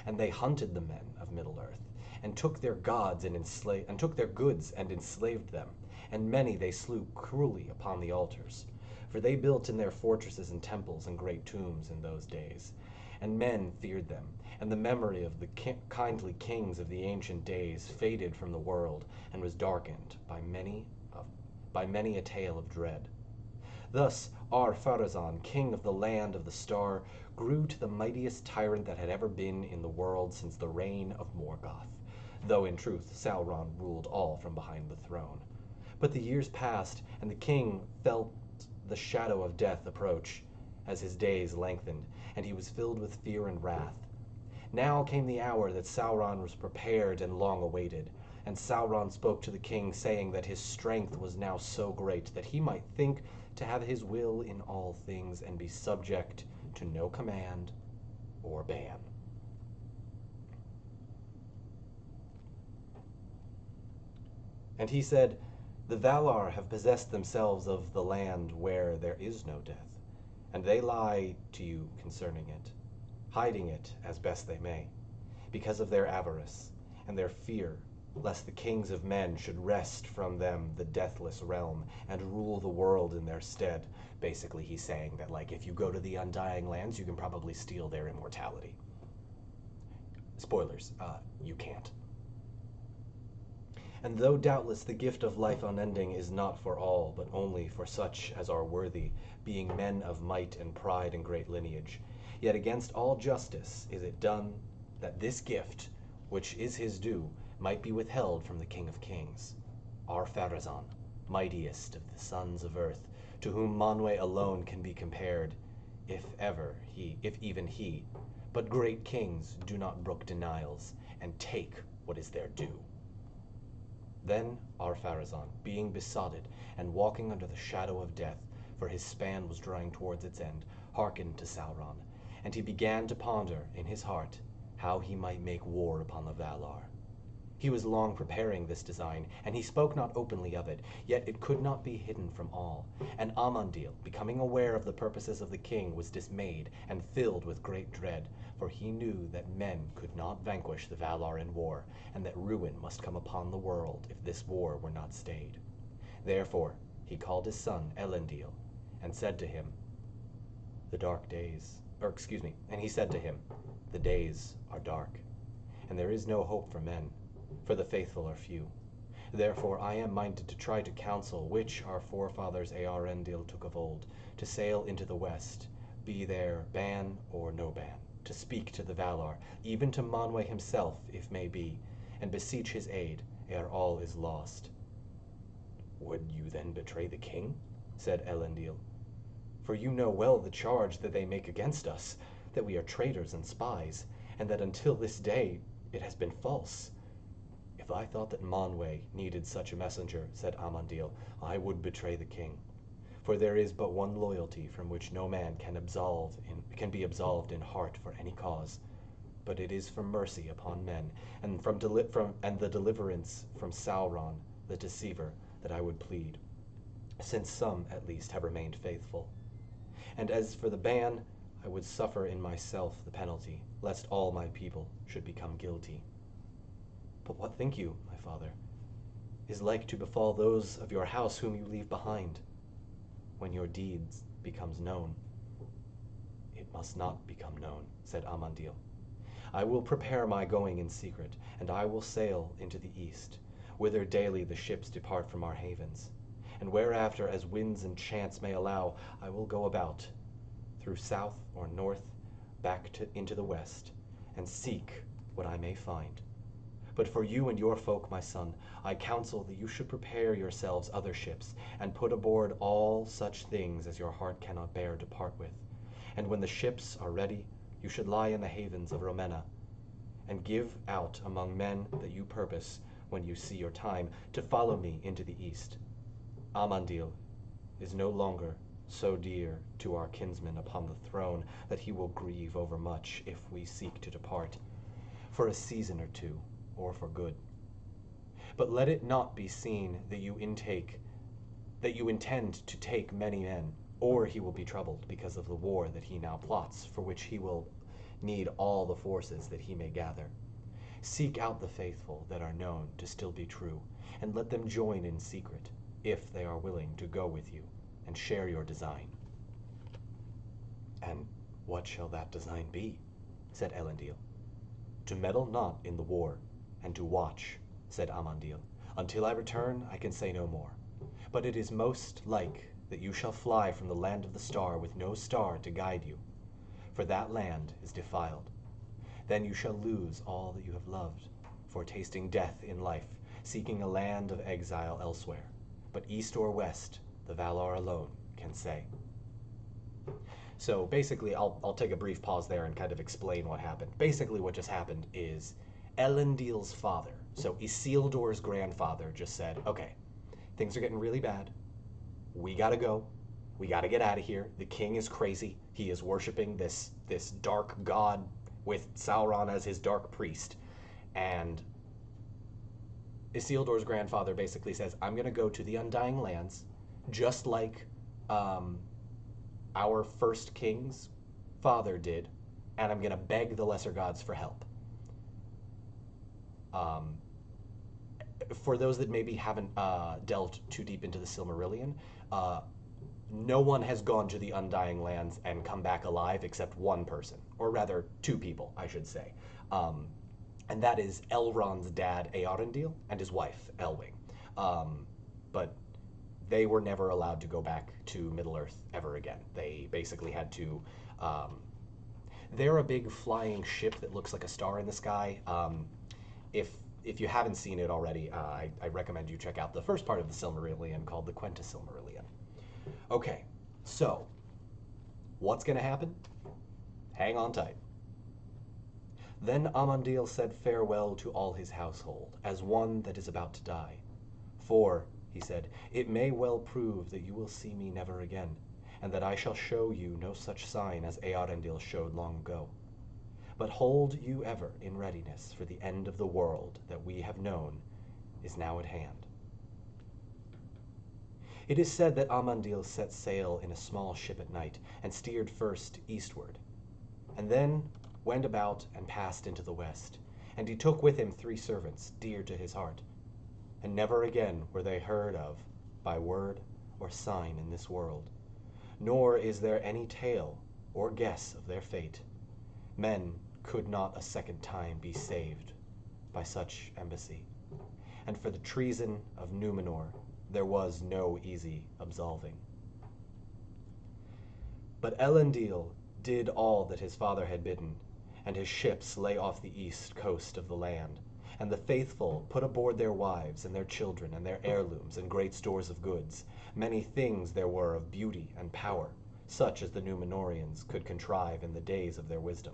And they hunted the men of Middle-earth, and took their goods and enslaved them, and many they slew cruelly upon the altars. For they built in their fortresses and temples and great tombs in those days, and men feared them, and the memory of the kindly kings of the ancient days faded from the world, and was darkened by many a tale of dread. Thus Ar-Pharazon, king of the land of the star, grew to the mightiest tyrant that had ever been in the world since the reign of Morgoth, though in truth Sauron ruled all from behind the throne. But the years passed, and the king felt the shadow of death approach as his days lengthened, and he was filled with fear and wrath. Now came the hour that Sauron was prepared and long awaited, and Sauron spoke to the king, saying that his strength was now so great that he might think to have his will in all things and be subject to no command or ban. And he said, "The Valar have possessed themselves of the land where there is no death, and they lie to you concerning it, hiding it as best they may, because of their avarice and their fear lest the kings of men should wrest from them the deathless realm and rule the world in their stead." Basically, he's saying that, like, if you go to the Undying Lands, you can probably steal their immortality. Spoilers, you can't. And though doubtless the gift of life unending is not for all, but only for such as are worthy, being men of might and pride and great lineage, yet against all justice is it done that this gift, which is his due, might be withheld from the King of Kings, Ar-Pharazon, mightiest of the sons of earth, to whom Manwe alone can be compared, if even he. But great kings do not brook denials, and take what is their due. Then Ar-Pharazon, being besotted, and walking under the shadow of death, for his span was drawing towards its end, hearkened to Sauron, and he began to ponder in his heart how he might make war upon the Valar. He was long preparing this design, and he spoke not openly of it, yet it could not be hidden from all. And Amandil, becoming aware of the purposes of the king, was dismayed and filled with great dread, for he knew that men could not vanquish the Valar in war, and that ruin must come upon the world if this war were not stayed. Therefore he called his son Elendil, and said to him, the dark days, or excuse me, and he said to him, the days are dark, and there is no hope for men, for the faithful are few. Therefore I am minded to try to counsel which our forefathers Earendil took of old, to sail into the west, be there ban or no ban, to speak to the Valar, even to Manwë himself, if may be, and beseech his aid, ere all is lost. Would you then betray the king? Said Elendil. For you know well the charge that they make against us, that we are traitors and spies, and that until this day it has been false. If I thought that Manwë needed such a messenger, said Amandil, I would betray the king. For there is but one loyalty from which no man can be absolved in heart for any cause, but it is for mercy upon men, and the deliverance from Sauron, the deceiver, that I would plead, since some at least have remained faithful. And as for the ban, I would suffer in myself the penalty, lest all my people should become guilty. But what think you, my father, is like to befall those of your house whom you leave behind, when your deeds becomes known? It must not become known, said Amandil. I will prepare my going in secret, and I will sail into the east, whither daily the ships depart from our havens. And whereafter, as winds and chance may allow, I will go about, through south or north, into the west, and seek what I may find. But for you and your folk, my son, I counsel that you should prepare yourselves other ships, and put aboard all such things as your heart cannot bear to part with. And when the ships are ready, you should lie in the havens of Romena, and give out among men that you purpose, when you see your time, to follow me into the east. Amandil is no longer so dear to our kinsman upon the throne that he will grieve overmuch if we seek to depart, for a season or two, or for good. But let it not be seen that you intend to take many men, or he will be troubled because of the war that he now plots, for which he will need all the forces that he may gather. Seek out the faithful that are known to still be true, and let them join in secret, if they are willing to go with you and share your design. And what shall that design be? Said Elendil. To meddle not in the war, and to watch, said Amandil. Until I return, I can say no more. But it is most like that you shall fly from the land of the star with no star to guide you, for that land is defiled. Then you shall lose all that you have loved, for tasting death in life, seeking a land of exile elsewhere. But east or west, the Valar alone can say. So basically, I'll take a brief pause there and kind of explain what happened. Basically, what just happened is Elendil's father, so Isildur's grandfather, just said, okay, things are getting really bad. We gotta go. We gotta get out of here. The king is crazy. He is worshiping this dark god with Sauron as his dark priest. And Isildur's grandfather basically says, I'm going to go to the Undying Lands, just like our first king's father did, and I'm going to beg the lesser gods for help. For those that maybe haven't delved too deep into the Silmarillion, no one has gone to the Undying Lands and come back alive except one person, or rather two people, I should say. And that is Elrond's dad, Earendil, and his wife, Elwing. But they were never allowed to go back to Middle-earth ever again. They basically had to... they're a big flying ship that looks like a star in the sky. If you haven't seen it already, I recommend you check out the first part of the Silmarillion called the Silmarillion. Okay, so what's going to happen? Hang on tight. Then Amandil said farewell to all his household, as one that is about to die. For, he said, it may well prove that you will see me never again, and that I shall show you no such sign as Earendil showed long ago. But hold you ever in readiness, for the end of the world that we have known is now at hand. It is said that Amandil set sail in a small ship at night, and steered first eastward, and then went about and passed into the west, and he took with him 3 servants dear to his heart, and never again were they heard of by word or sign in this world, nor is there any tale or guess of their fate. Men could not a second time be saved by such embassy, and for the treason of Numenor there was no easy absolving. But Elendil did all that his father had bidden, and his ships lay off the east coast of the land, and the faithful put aboard their wives and their children and their heirlooms and great stores of goods. Many things there were of beauty and power, such as the Numenorians could contrive in the days of their wisdom.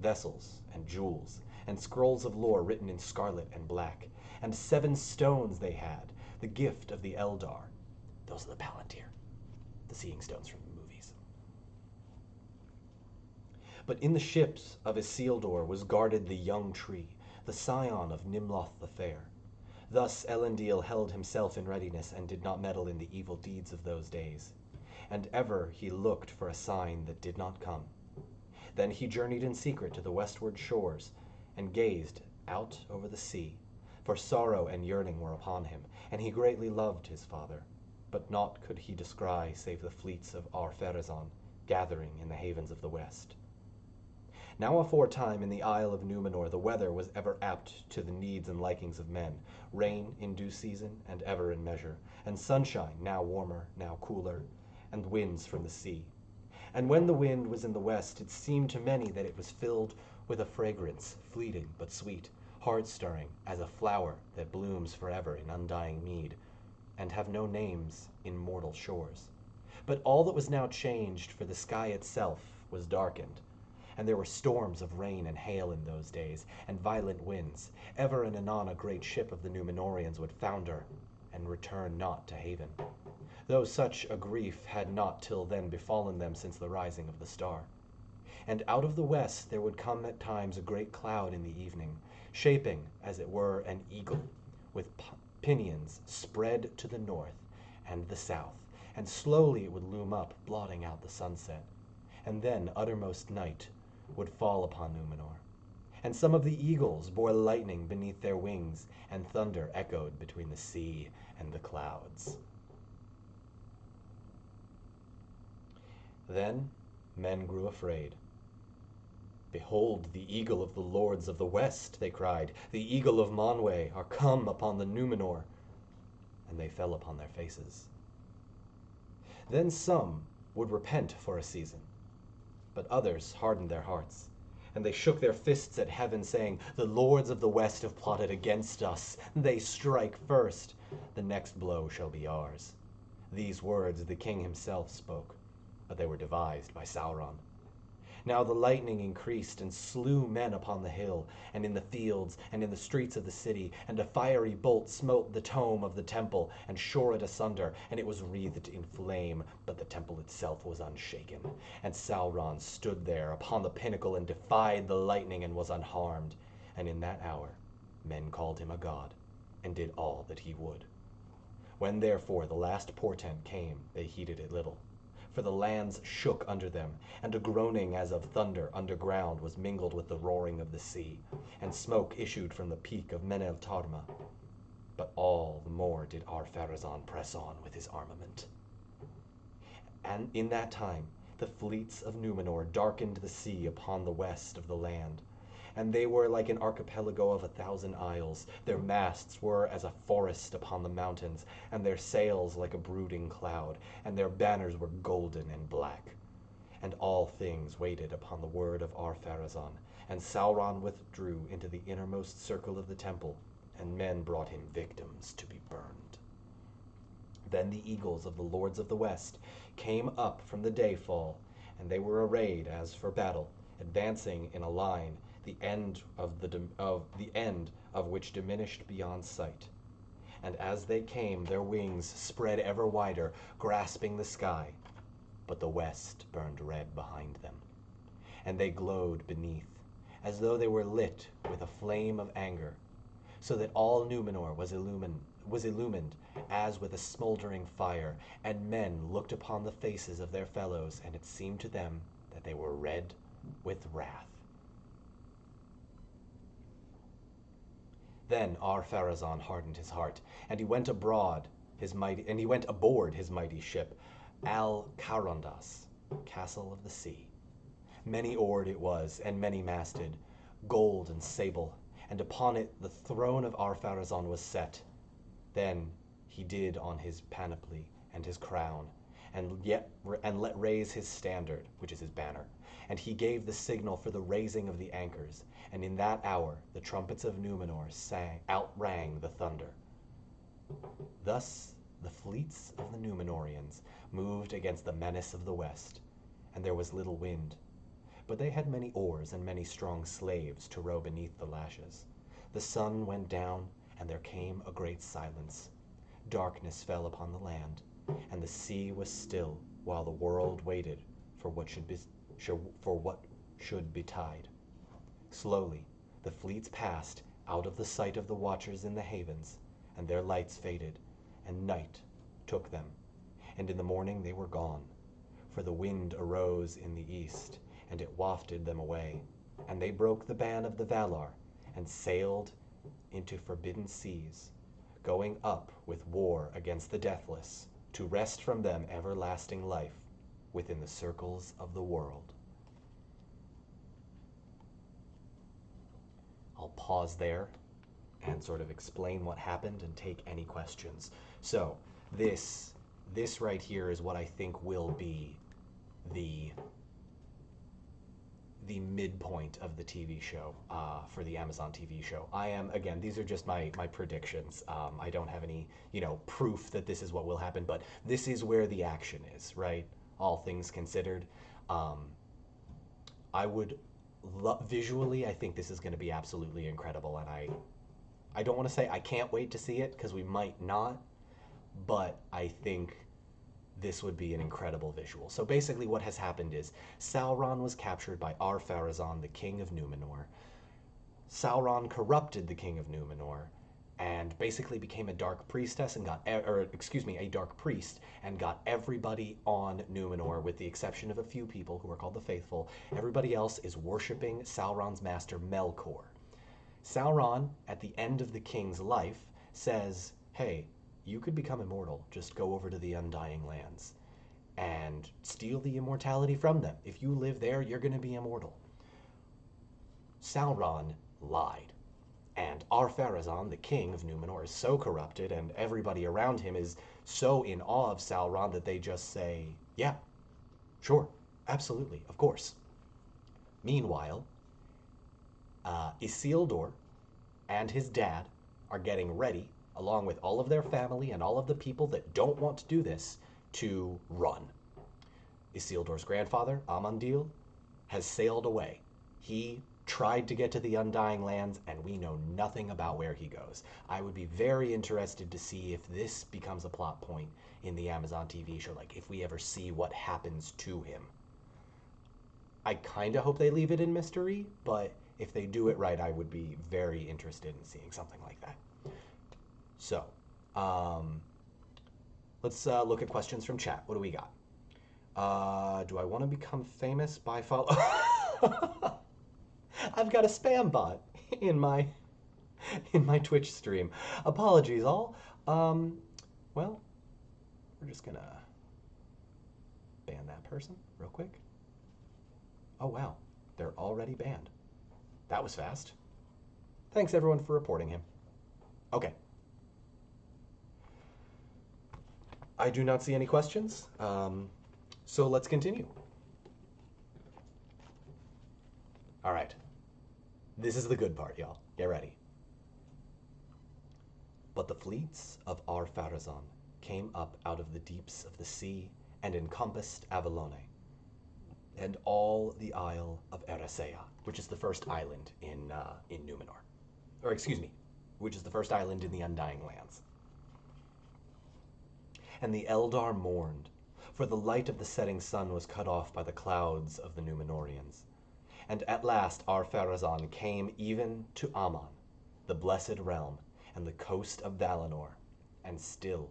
Vessels and jewels, and scrolls of lore written in scarlet and black, and 7 stones they had, the gift of the Eldar. Those are the Palantir, the seeing stones from the movies. But in the ships of Isildur was guarded the young tree, the scion of Nimloth the Fair. Thus Elendil held himself in readiness and did not meddle in the evil deeds of those days. And ever he looked for a sign that did not come. Then he journeyed in secret to the westward shores, and gazed out over the sea, for sorrow and yearning were upon him, and he greatly loved his father. But naught could he descry save the fleets of Ar-Pharazon, gathering in the havens of the west. Now aforetime in the Isle of Numenor the weather was ever apt to the needs and likings of men, rain in due season and ever in measure, and sunshine now warmer, now cooler, and winds from the sea. And when the wind was in the west, it seemed to many that it was filled with a fragrance, fleeting but sweet, heart-stirring, as a flower that blooms forever in undying mead, and have no names in mortal shores. But all that was now changed, for the sky itself was darkened, and there were storms of rain and hail in those days, and violent winds. Ever and anon a great ship of the Numenorians would founder, and return not to haven, though such a grief had not till then befallen them since the rising of the star. And out of the west there would come at times a great cloud in the evening, shaping, as it were, an eagle, with pinions spread to the north and the south, and slowly it would loom up, blotting out the sunset. And then uttermost night would fall upon Numenor, and some of the eagles bore lightning beneath their wings, and thunder echoed between the sea and the clouds. Then men grew afraid. "Behold the eagle of the lords of the west," they cried. "The eagle of Manwë are come upon the Numenor." And they fell upon their faces. Then some would repent for a season, but others hardened their hearts, and they shook their fists at heaven, saying, "The lords of the west have plotted against us. They strike first. The next blow shall be ours." These words the king himself spoke, but they were devised by Sauron. Now the lightning increased and slew men upon the hill, and in the fields, and in the streets of the city, and a fiery bolt smote the tomb of the temple, and shore it asunder, and it was wreathed in flame, but the temple itself was unshaken. And Sauron stood there upon the pinnacle, and defied the lightning, and was unharmed. And in that hour men called him a god, and did all that he would. When therefore the last portent came, they heeded it little, for the lands shook under them, and a groaning as of thunder underground was mingled with the roaring of the sea, and smoke issued from the peak of Meneltarma. But all the more did Ar-Pharazon press on with his armament. And in that time the fleets of Numenor darkened the sea upon the west of the land, and they were like an archipelago of 1,000 isles. Their masts were as a forest upon the mountains, and their sails like a brooding cloud, and their banners were golden and black. And all things waited upon the word of Ar-Pharazon, and Sauron withdrew into the innermost circle of the temple, and men brought him victims to be burned. Then the eagles of the lords of the west came up from the dayfall, and they were arrayed as for battle, advancing in a line, the end of which diminished beyond sight. And as they came, their wings spread ever wider, grasping the sky, but the west burned red behind them, and they glowed beneath, as though they were lit with a flame of anger, so that all Numenor was illumined as with a smoldering fire, and men looked upon the faces of their fellows, and it seemed to them that they were red with wrath. Then Ar-Pharazon hardened his heart, and he went abroad and he went aboard his mighty ship, Al-Carondas, Castle of the Sea. Many-oared it was, and many-masted, gold and sable, and upon it the throne of Ar-Pharazon was set. Then he did on his panoply and his crown, and let raise his standard, which is his banner. And he gave the signal for the raising of the anchors, and in that hour the trumpets of Numenor outrang the thunder. Thus the fleets of the Numenorians moved against the menace of the west, and there was little wind. But they had many oars and many strong slaves to row beneath the lashes. The sun went down, and there came a great silence. Darkness fell upon the land, and the sea was still, while the world waited for what should betide. Slowly the fleets passed out of the sight of the watchers in the havens, and their lights faded, and night took them, and in the morning they were gone. For the wind arose in the east, and it wafted them away, and they broke the ban of the Valar, and sailed into forbidden seas, going up with war against the deathless, to wrest from them everlasting life within the circles of the world. I'll pause there and sort of explain what happened and take any questions. So this right here is what I think will be the midpoint of the TV show, for the Amazon TV show. Again, these are just my predictions. I don't have any, proof that this is what will happen, but this is where the action is, right? All things considered. I would visually, I think this is going to be absolutely incredible, and I don't want to say I can't wait to see it, because we might not, but I think this would be an incredible visual. So basically what has happened is Sauron was captured by Ar-Pharazon, the king of Numenor. Sauron corrupted the king of Numenor and basically became a dark priestess and a dark priest, and got everybody on Numenor, with the exception of a few people who are called the Faithful. Everybody else is worshiping Sauron's master Melkor. Sauron, at the end of the king's life, says, hey, you could become immortal. Just go over to the Undying Lands and steal the immortality from them. If you live there, you're going to be immortal. Sauron lied. And Ar-Pharazon, the king of Numenor, is so corrupted, and everybody around him is so in awe of Sauron that they just say, yeah, sure, absolutely, of course. Meanwhile, Isildur and his dad are getting ready, along with all of their family and all of the people that don't want to do this, to run. Isildur's grandfather, Amandil, has sailed away. He tried to get to the Undying Lands, and we know nothing about where he goes. I would be very interested to see if this becomes a plot point in the Amazon TV show, like if we ever see what happens to him. I kind of hope they leave it in mystery, but if they do it right, I would be very interested in seeing something like that. So, let's look at questions from chat. What do we got? Do I want to become famous by follow? I've got a spam bot in my Twitch stream. Apologies, all. Well, we're just gonna ban that person real quick. Oh wow, they're already banned. That was fast. Thanks everyone for reporting him. Okay. I do not see any questions, so let's continue. All right. This is the good part, y'all. Get ready. But the fleets of Ar-Pharazon came up out of the deeps of the sea and encompassed Avalone and all the Isle of Eressëa, which is the first island in Numenor. Or excuse me, which is the first island in the Undying Lands. And the Eldar mourned, for the light of the setting sun was cut off by the clouds of the Numenorians. And at last Ar-Pharazon came even to Aman, the blessed realm, and the coast of Valinor, and still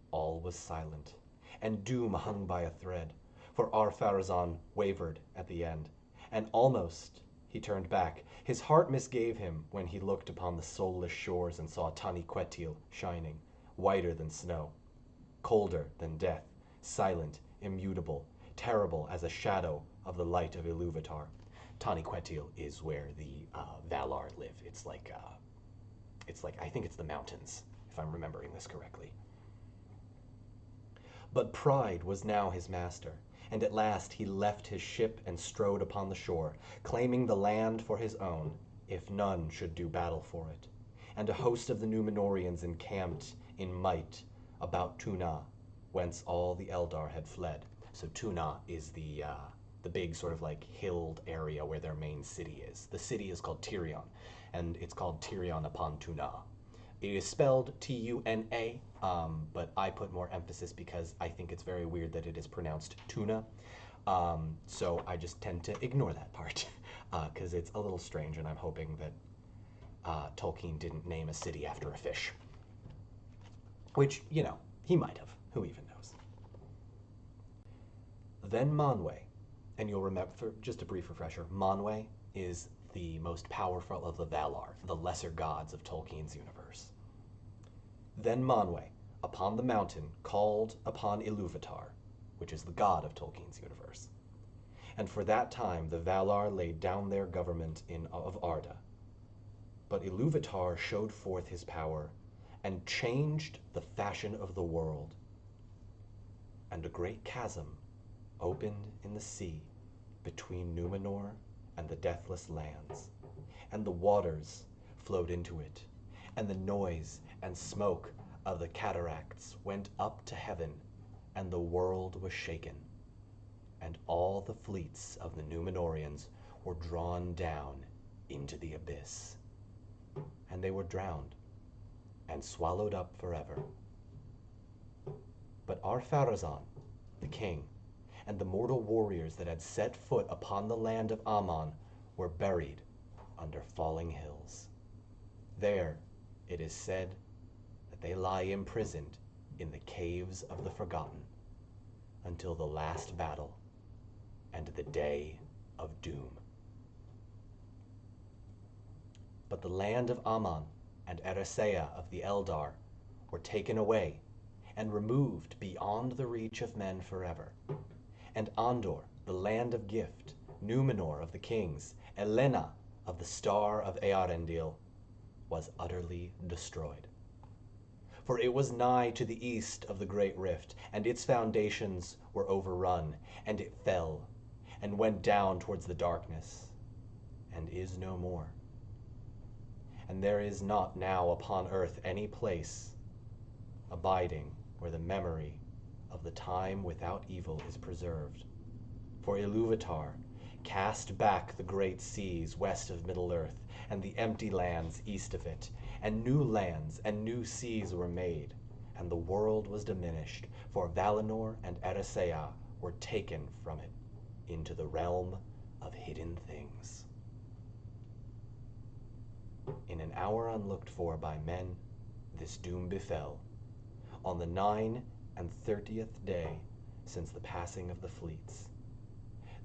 all was silent, and doom hung by a thread, for Ar-Pharazon wavered at the end, and almost he turned back. His heart misgave him when he looked upon the soulless shores and saw Tani Quetil shining, whiter than snow, colder than death, silent, immutable, terrible as a shadow of the light of Iluvatar. Taniquetil is where the Valar live. It's like I think it's the mountains, if I'm remembering this correctly. But pride was now his master, and at last he left his ship and strode upon the shore, claiming the land for his own, if none should do battle for it. And a host of the Numenorians encamped in might about Tuna, whence all the Eldar had fled. So Tuna is the big sort of like hilled area where their main city is. The city is called Tirion, and it's called Tirion upon Tuna. It is spelled Tuna, but I put more emphasis because I think it's very weird that it is pronounced tuna. So I just tend to ignore that part because it's a little strange, and I'm hoping that Tolkien didn't name a city after a fish. Which, you know, he might have. Who even knows? Then Manwë, and you'll remember, for just a brief refresher, Manwë is the most powerful of the Valar, the lesser gods of Tolkien's universe. Then Manwë, upon the mountain, called upon Iluvatar, which is the god of Tolkien's universe. And for that time the Valar laid down their government of Arda. But Iluvatar showed forth his power and changed the fashion of the world. And a great chasm opened in the sea between Numenor and the deathless lands, and the waters flowed into it, and the noise and smoke of the cataracts went up to heaven, and the world was shaken, and all the fleets of the Numenorians were drawn down into the abyss, and they were drowned and swallowed up forever. But Ar-Pharazon, the king, and the mortal warriors that had set foot upon the land of Aman were buried under falling hills. There, it is said, that they lie imprisoned in the caves of the Forgotten until the last battle and the day of doom. But the land of Aman and Eressëa of the Eldar were taken away and removed beyond the reach of men forever. And Andor, the land of gift, Numenor of the kings, Elena of the star of Eärendil, was utterly destroyed. For it was nigh to the east of the great rift, and its foundations were overrun, and it fell, and went down towards the darkness, and is no more. And there is not now upon earth any place abiding where the memory of the time without evil is preserved. For Iluvatar cast back the great seas west of Middle-earth, and the empty lands east of it, and new lands and new seas were made, and the world was diminished, for Valinor and Eressëa were taken from it into the realm of hidden things. In an hour unlooked for by men, this doom befell, on the 39th day since the passing of the fleets.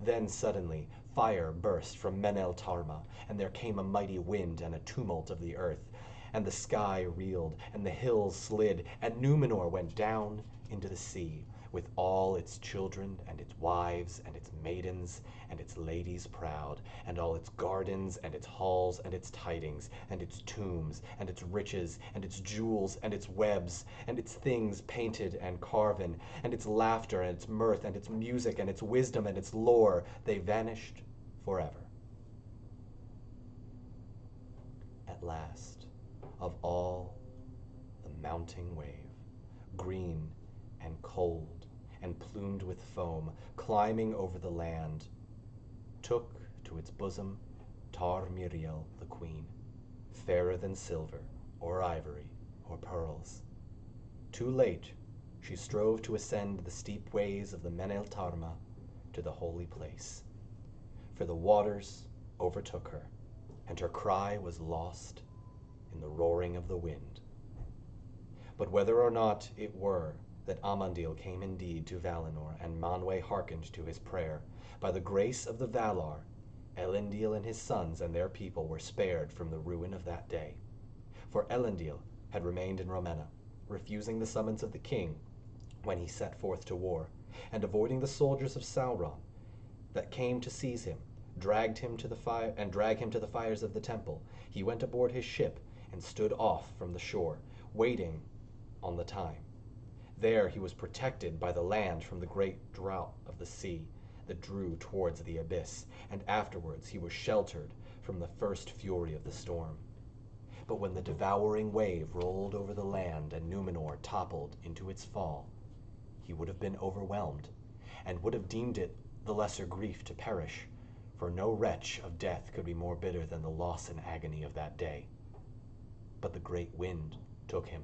Then suddenly fire burst from Menel Tarma, and there came a mighty wind and a tumult of the earth, and the sky reeled, and the hills slid, and Numenor went down into the sea, with all its children and its wives and its maidens and its ladies proud, and all its gardens and its halls and its tidings, and its tombs and its riches and its jewels and its webs and its things painted and carven, and its laughter and its mirth and its music and its wisdom and its lore, they vanished forever. At last, of all the mounting wave, green and cold and plumed with foam, climbing over the land, took to its bosom Tar-Miriel the queen, fairer than silver, or ivory, or pearls. Too late, she strove to ascend the steep ways of the Menel Tarma to the holy place, for the waters overtook her, and her cry was lost in the roaring of the wind. But whether or not it were that Amandil came indeed to Valinor, and Manwë hearkened to his prayer, by the grace of the Valar, Elendil and his sons and their people were spared from the ruin of that day. For Elendil had remained in Romena, refusing the summons of the king when he set forth to war, and avoiding the soldiers of Sauron that came to seize him, drag him to the fires of the temple. He went aboard his ship and stood off from the shore, waiting on the time. There he was protected by the land from the great drought of the sea that drew towards the abyss, and afterwards he was sheltered from the first fury of the storm. But when the devouring wave rolled over the land and Numenor toppled into its fall, he would have been overwhelmed, and would have deemed it the lesser grief to perish, for no wretch of death could be more bitter than the loss and agony of that day. But the great wind took him,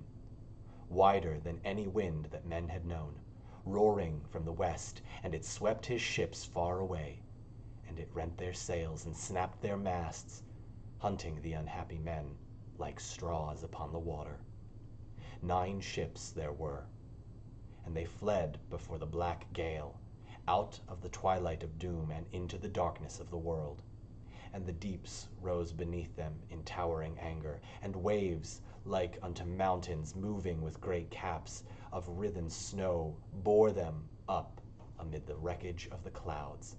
wider than any wind that men had known, roaring from the west, and it swept his ships far away, and it rent their sails and snapped their masts, hunting the unhappy men like straws upon the water. 9 ships there were, and they fled before the black gale, out of the twilight of doom and into the darkness of the world. And the deeps rose beneath them in towering anger, and waves, like unto mountains moving with great caps of writhen snow, bore them up amid the wreckage of the clouds,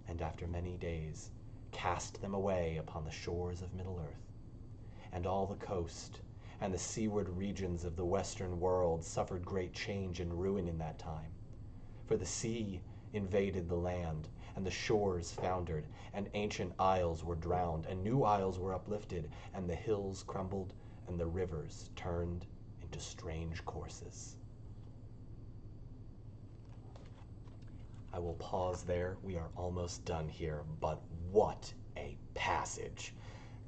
and after many days cast them away upon the shores of Middle-earth. And all the coast and the seaward regions of the western world suffered great change and ruin in that time. For the sea invaded the land, and the shores foundered, and ancient isles were drowned, and new isles were uplifted, and the hills crumbled, and the rivers turned into strange courses. I will pause there. We are almost done here, but what a passage.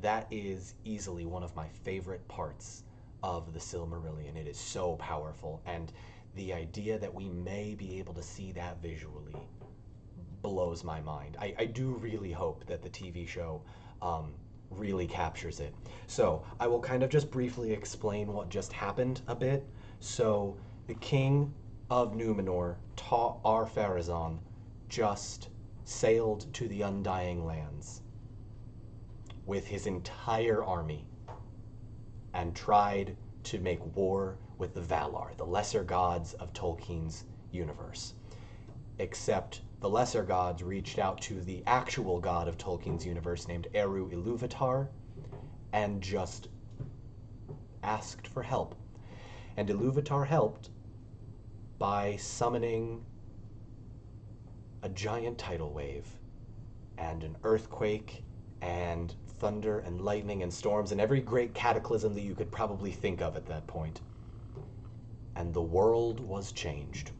That is easily one of my favorite parts of the Silmarillion. It is so powerful, and the idea that we may be able to see that visually blows my mind. I do really hope that the TV show really captures it. So I will kind of just briefly explain what just happened a bit. So the king of Numenor, Ar-Pharazon, just sailed to the Undying Lands with his entire army and tried to make war with the Valar, the lesser gods of Tolkien's universe. Except the lesser gods reached out to the actual god of Tolkien's universe named Ilúvatar and just asked for help. And Ilúvatar helped by summoning a giant tidal wave and an earthquake and thunder and lightning and storms and every great cataclysm that you could probably think of at that point. And the world was changed.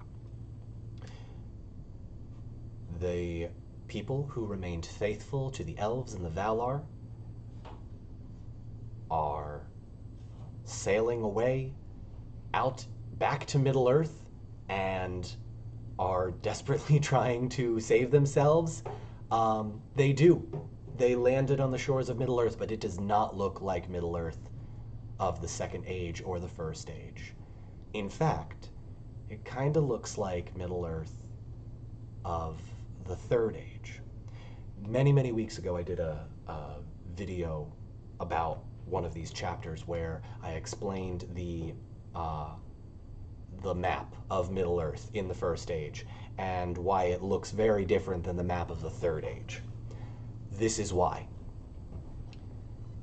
The people who remained faithful to the elves and the Valar are sailing away out back to Middle-earth and are desperately trying to save themselves. They do. They landed on the shores of Middle-earth, but it does not look like Middle-earth of the Second Age or the First Age. In fact, it kind of looks like Middle-earth of the Third Age. Many, many weeks ago, I did a video about one of these chapters where I explained the map of Middle-earth in the First Age and why it looks very different than the map of the Third Age. This is why.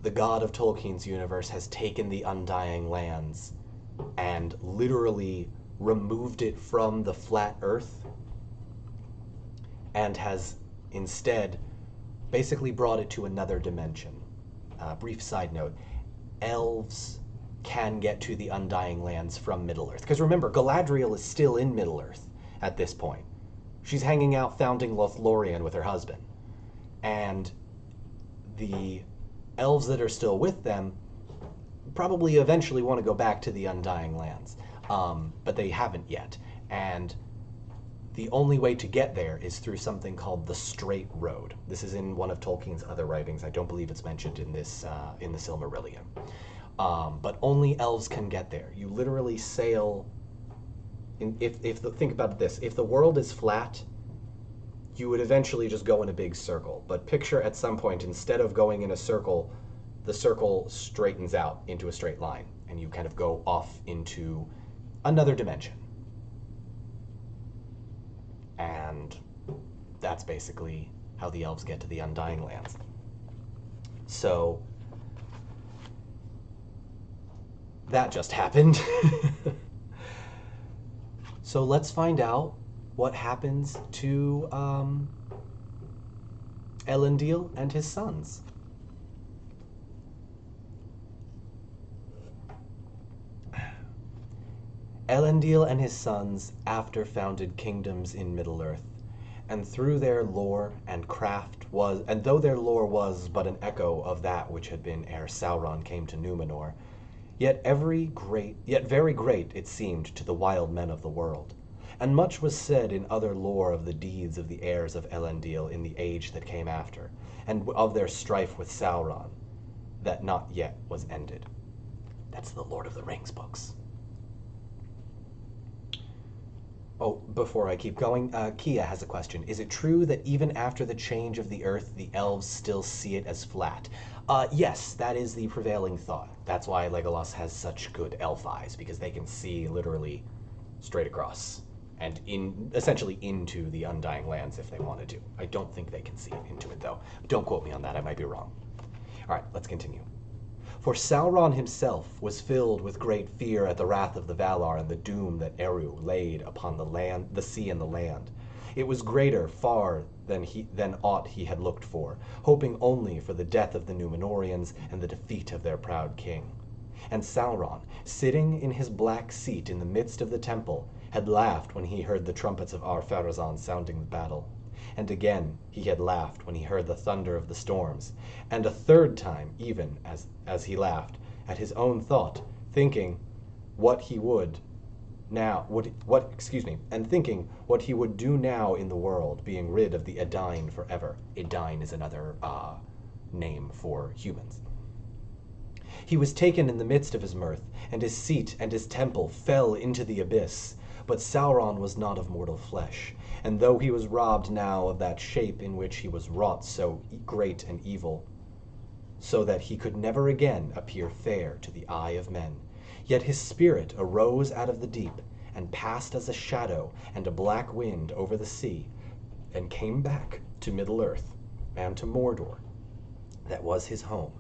The god of Tolkien's universe has taken the Undying Lands and literally removed it from the flat earth and has instead basically brought it to another dimension. Brief side note, elves can get to the Undying Lands from Middle-earth. Because remember, Galadriel is still in Middle-earth at this point. She's hanging out founding Lothlorien with her husband. And the elves that are still with them probably eventually want to go back to the Undying Lands. But they haven't yet. And the only way to get there is through something called the Straight Road. This is in one of Tolkien's other writings. I don't believe it's mentioned in this in the Silmarillion. But only elves can get there. You literally sail. Think about this: if the world is flat, you would eventually just go in a big circle. But picture at some point, instead of going in a circle, the circle straightens out into a straight line, and you kind of go off into another dimension. And that's basically how the elves get to the Undying Lands. So that just happened. So let's find out what happens to Elendil and his sons. Elendil and his sons after founded kingdoms in Middle-earth, and through their lore and craft was, and though their lore was but an echo of that which had been ere Sauron came to Numenor, yet very great it seemed to the wild men of the world. And much was said in other lore of the deeds of the heirs of Elendil in the age that came after, and of their strife with Sauron, that not yet was ended. That's the Lord of the Rings books. Oh, before I keep going, Kia has a question. Is it true that even after the change of the earth, the elves still see it as flat? Yes, that is the prevailing thought. That's why Legolas has such good elf eyes, because they can see literally straight across and essentially into the Undying Lands if they wanted to. I don't think they can see into it, though. Don't quote me on that, I might be wrong. All right, let's continue. For Sauron himself was filled with great fear at the wrath of the Valar and the doom that Eru laid upon the land, the sea and the land. It was greater far than aught he had looked for, hoping only for the death of the Numenorians and the defeat of their proud king. And Sauron, sitting in his black seat in the midst of the temple, had laughed when he heard the trumpets of Ar-Pharazon sounding the battle. And again he had laughed when he heard the thunder of the storms, and a third time even as he laughed at his own thought, thinking what he would now thinking what he would do now in the world, being rid of the Edain forever. Edain is another name for humans. He was taken in the midst of his mirth, and his seat and his temple fell into the abyss. But Sauron was not of mortal flesh, and though he was robbed now of that shape in which he was wrought so great and evil, so that he could never again appear fair to the eye of men, yet his spirit arose out of the deep, and passed as a shadow and a black wind over the sea, and came back to Middle-earth, and to Mordor, that was his home.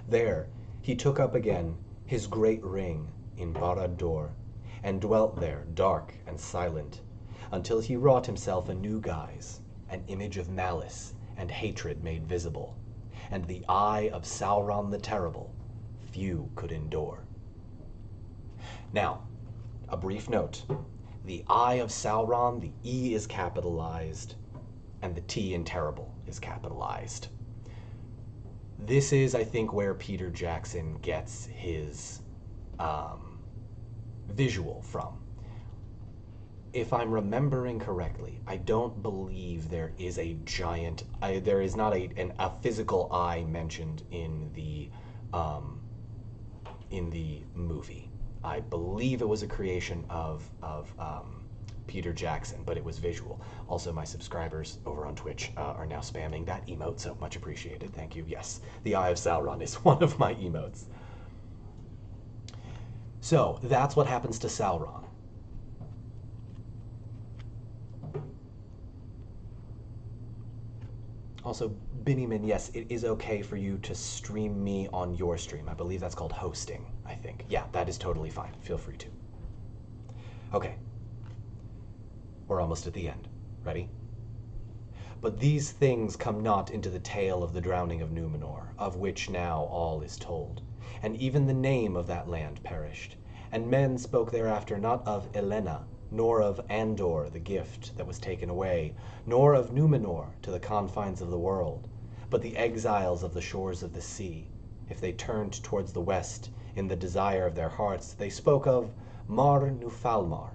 There he took up again his great ring in Barad-dûr, and dwelt there dark and silent, until he wrought himself a new guise, an image of malice and hatred made visible, and the eye of Sauron the Terrible few could endure. Now, a brief note. The eye of Sauron, the E is capitalized, and the T in terrible is capitalized. This is, I think, where Peter Jackson gets his visual from. If I'm remembering correctly, I don't believe there is a giant, there is not a physical eye mentioned in the movie. I believe it was a creation of Peter Jackson, but it was visual. Also, my subscribers over on Twitch are now spamming that emote, so much appreciated. Thank you. Yes, the Eye of Sauron is one of my emotes. So, that's what happens to Sauron. Also, Binnyman, yes, it is okay for you to stream me on your stream. I believe that's called hosting, I think. Yeah, that is totally fine. Feel free to. Okay. We're almost at the end. Ready? But these things come not into the tale of the drowning of Numenor, of which now all is told. And even the name of that land perished. And men spoke thereafter not of Elena, nor of Andor, the gift that was taken away, nor of Numenor to the confines of the world, but the exiles of the shores of the sea. If they turned towards the west, in the desire of their hearts, they spoke of Mar Nufalmar,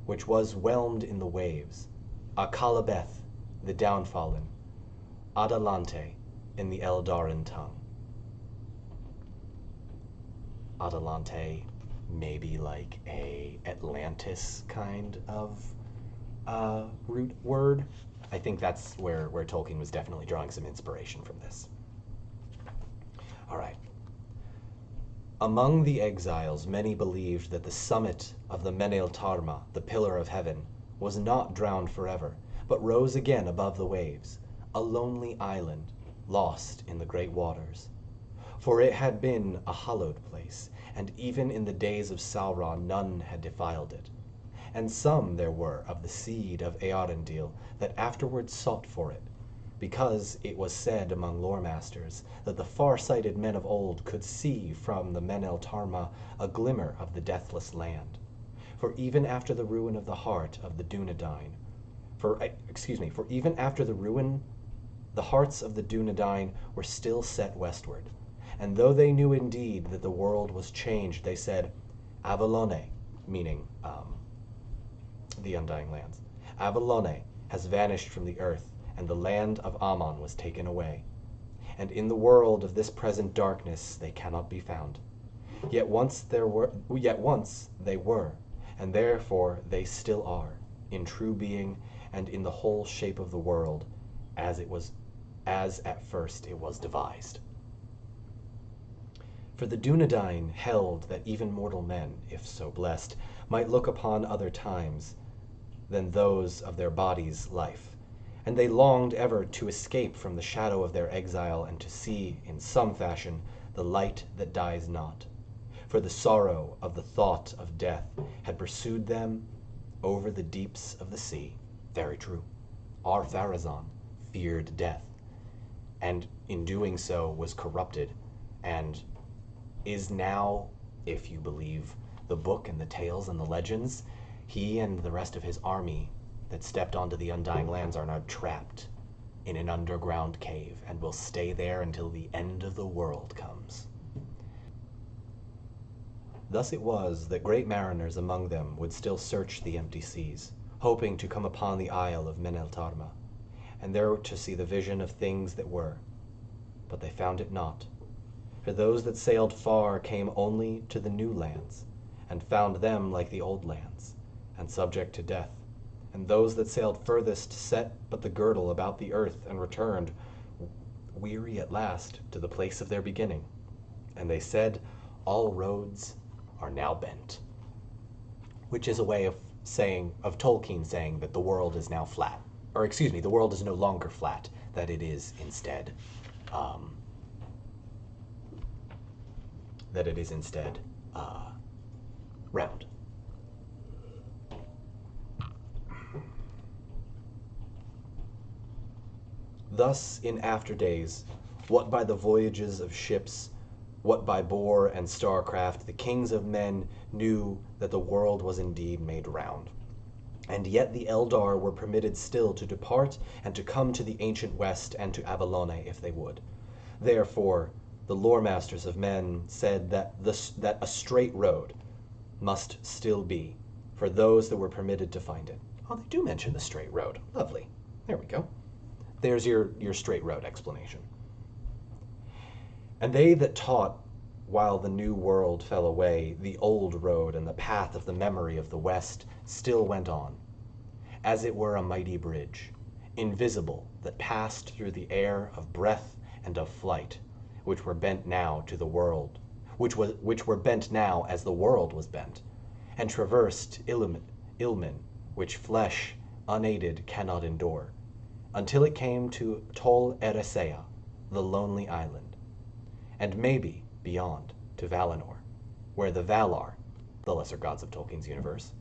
which was whelmed in the waves, Akallabeth, the downfallen, Adalante, in the Eldarin tongue. Adalante, maybe like a Atlantis kind of root word. I think that's where Tolkien was definitely drawing some inspiration from this. All right. Among the exiles, many believed that the summit of the Menel Tarma, the Pillar of Heaven, was not drowned forever, but rose again above the waves, a lonely island, lost in the great waters. For it had been a hallowed place, and even in the days of Sauron none had defiled it. And some there were of the seed of Earendil that afterwards sought for it, because it was said among lore-masters that the far-sighted men of old could see from the Menel Tarma a glimmer of the deathless land. For even after the ruin of the heart of the Dunedain, for even after the ruin, the hearts of the Dunedain were still set westward. And though they knew indeed that the world was changed, they said, Avalone, meaning the Undying Lands. Avalone has vanished from the earth, and the land of Aman was taken away. And in the world of this present darkness they cannot be found. Yet once they were, and therefore they still are, in true being and in the whole shape of the world, as at first it was devised. For the Dunedain held that even mortal men, if so blessed, might look upon other times than those of their body's life, and they longed ever to escape from the shadow of their exile and to see, in some fashion, the light that dies not. For the sorrow of the thought of death had pursued them over the deeps of the sea. Very true. Ar-Pharazon feared death, and in doing so was corrupted, and is now, if you believe the book and the tales and the legends, he and the rest of his army that stepped onto the Undying Lands are now trapped in an underground cave and will stay there until the end of the world comes. Thus it was that great mariners among them would still search the empty seas, hoping to come upon the isle of Menel Tarma, and there to see the vision of things that were. But they found it not. For those that sailed far came only to the new lands, and found them like the old lands, and subject to death. And those that sailed furthest set but the girdle about the earth and returned, weary at last, to the place of their beginning. And they said, all roads are now bent. Which is a way of Tolkien saying that the world is now flat. Or the world is no longer flat, that it is instead round. Thus, in after days, what by the voyages of ships, what by bore and starcraft, the kings of men knew that the world was indeed made round. And yet the Eldar were permitted still to depart and to come to the ancient west and to Avalone if they would. Therefore, the lore-masters of men said that a straight road must still be for those that were permitted to find it. Oh, they do mention the straight road. Lovely. There we go. There's your straight road explanation. And they that taught while the new world fell away, the old road and the path of the memory of the West still went on, as it were a mighty bridge, invisible, that passed through the air of breath and of flight, which were bent now to the world, which were bent now as the world was bent, and traversed Ilmen, which flesh unaided cannot endure, until it came to Tol Eressëa, the lonely island, and maybe beyond to Valinor, where the Valar, the lesser gods of Tolkien's universe,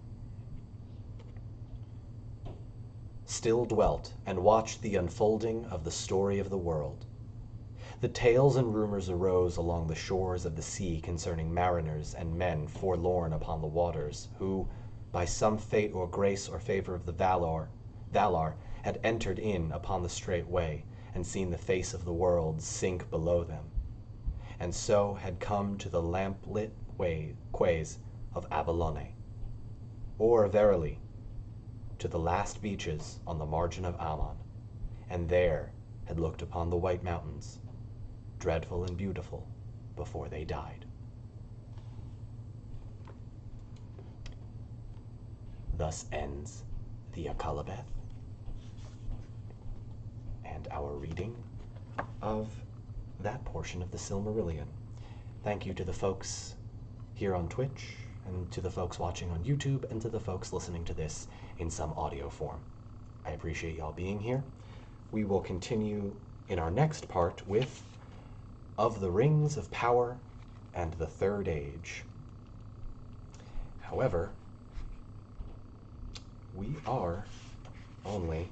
still dwelt and watched the unfolding of the story of the world. The tales and rumors arose along the shores of the sea concerning mariners and men forlorn upon the waters, who, by some fate or grace or favor of the Valar, had entered in upon the straight way, and seen the face of the world sink below them, and so had come to the lamplit quays of Avalone, or verily, to the last beaches on the margin of Aman, and there had looked upon the White Mountains, dreadful and beautiful, before they died. Thus ends the Akallabeth, and our reading of that portion of the Silmarillion. Thank you to the folks here on Twitch, and to the folks watching on YouTube, and to the folks listening to this in some audio form. I appreciate y'all being here. We will continue in our next part with Of the Rings of Power and the Third Age. However, we are only,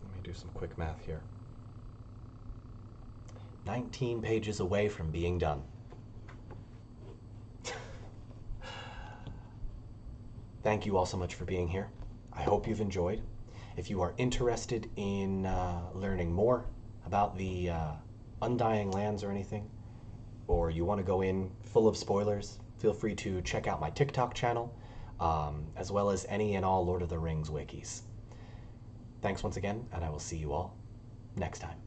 let me do some quick math here, 19 pages away from being done. Thank you all so much for being here. I hope you've enjoyed. If you are interested in learning more about the Undying Lands or anything, or you want to go in full of spoilers, feel free to check out my TikTok channel, as well as any and all Lord of the Rings wikis. Thanks once again, and I will see you all next time.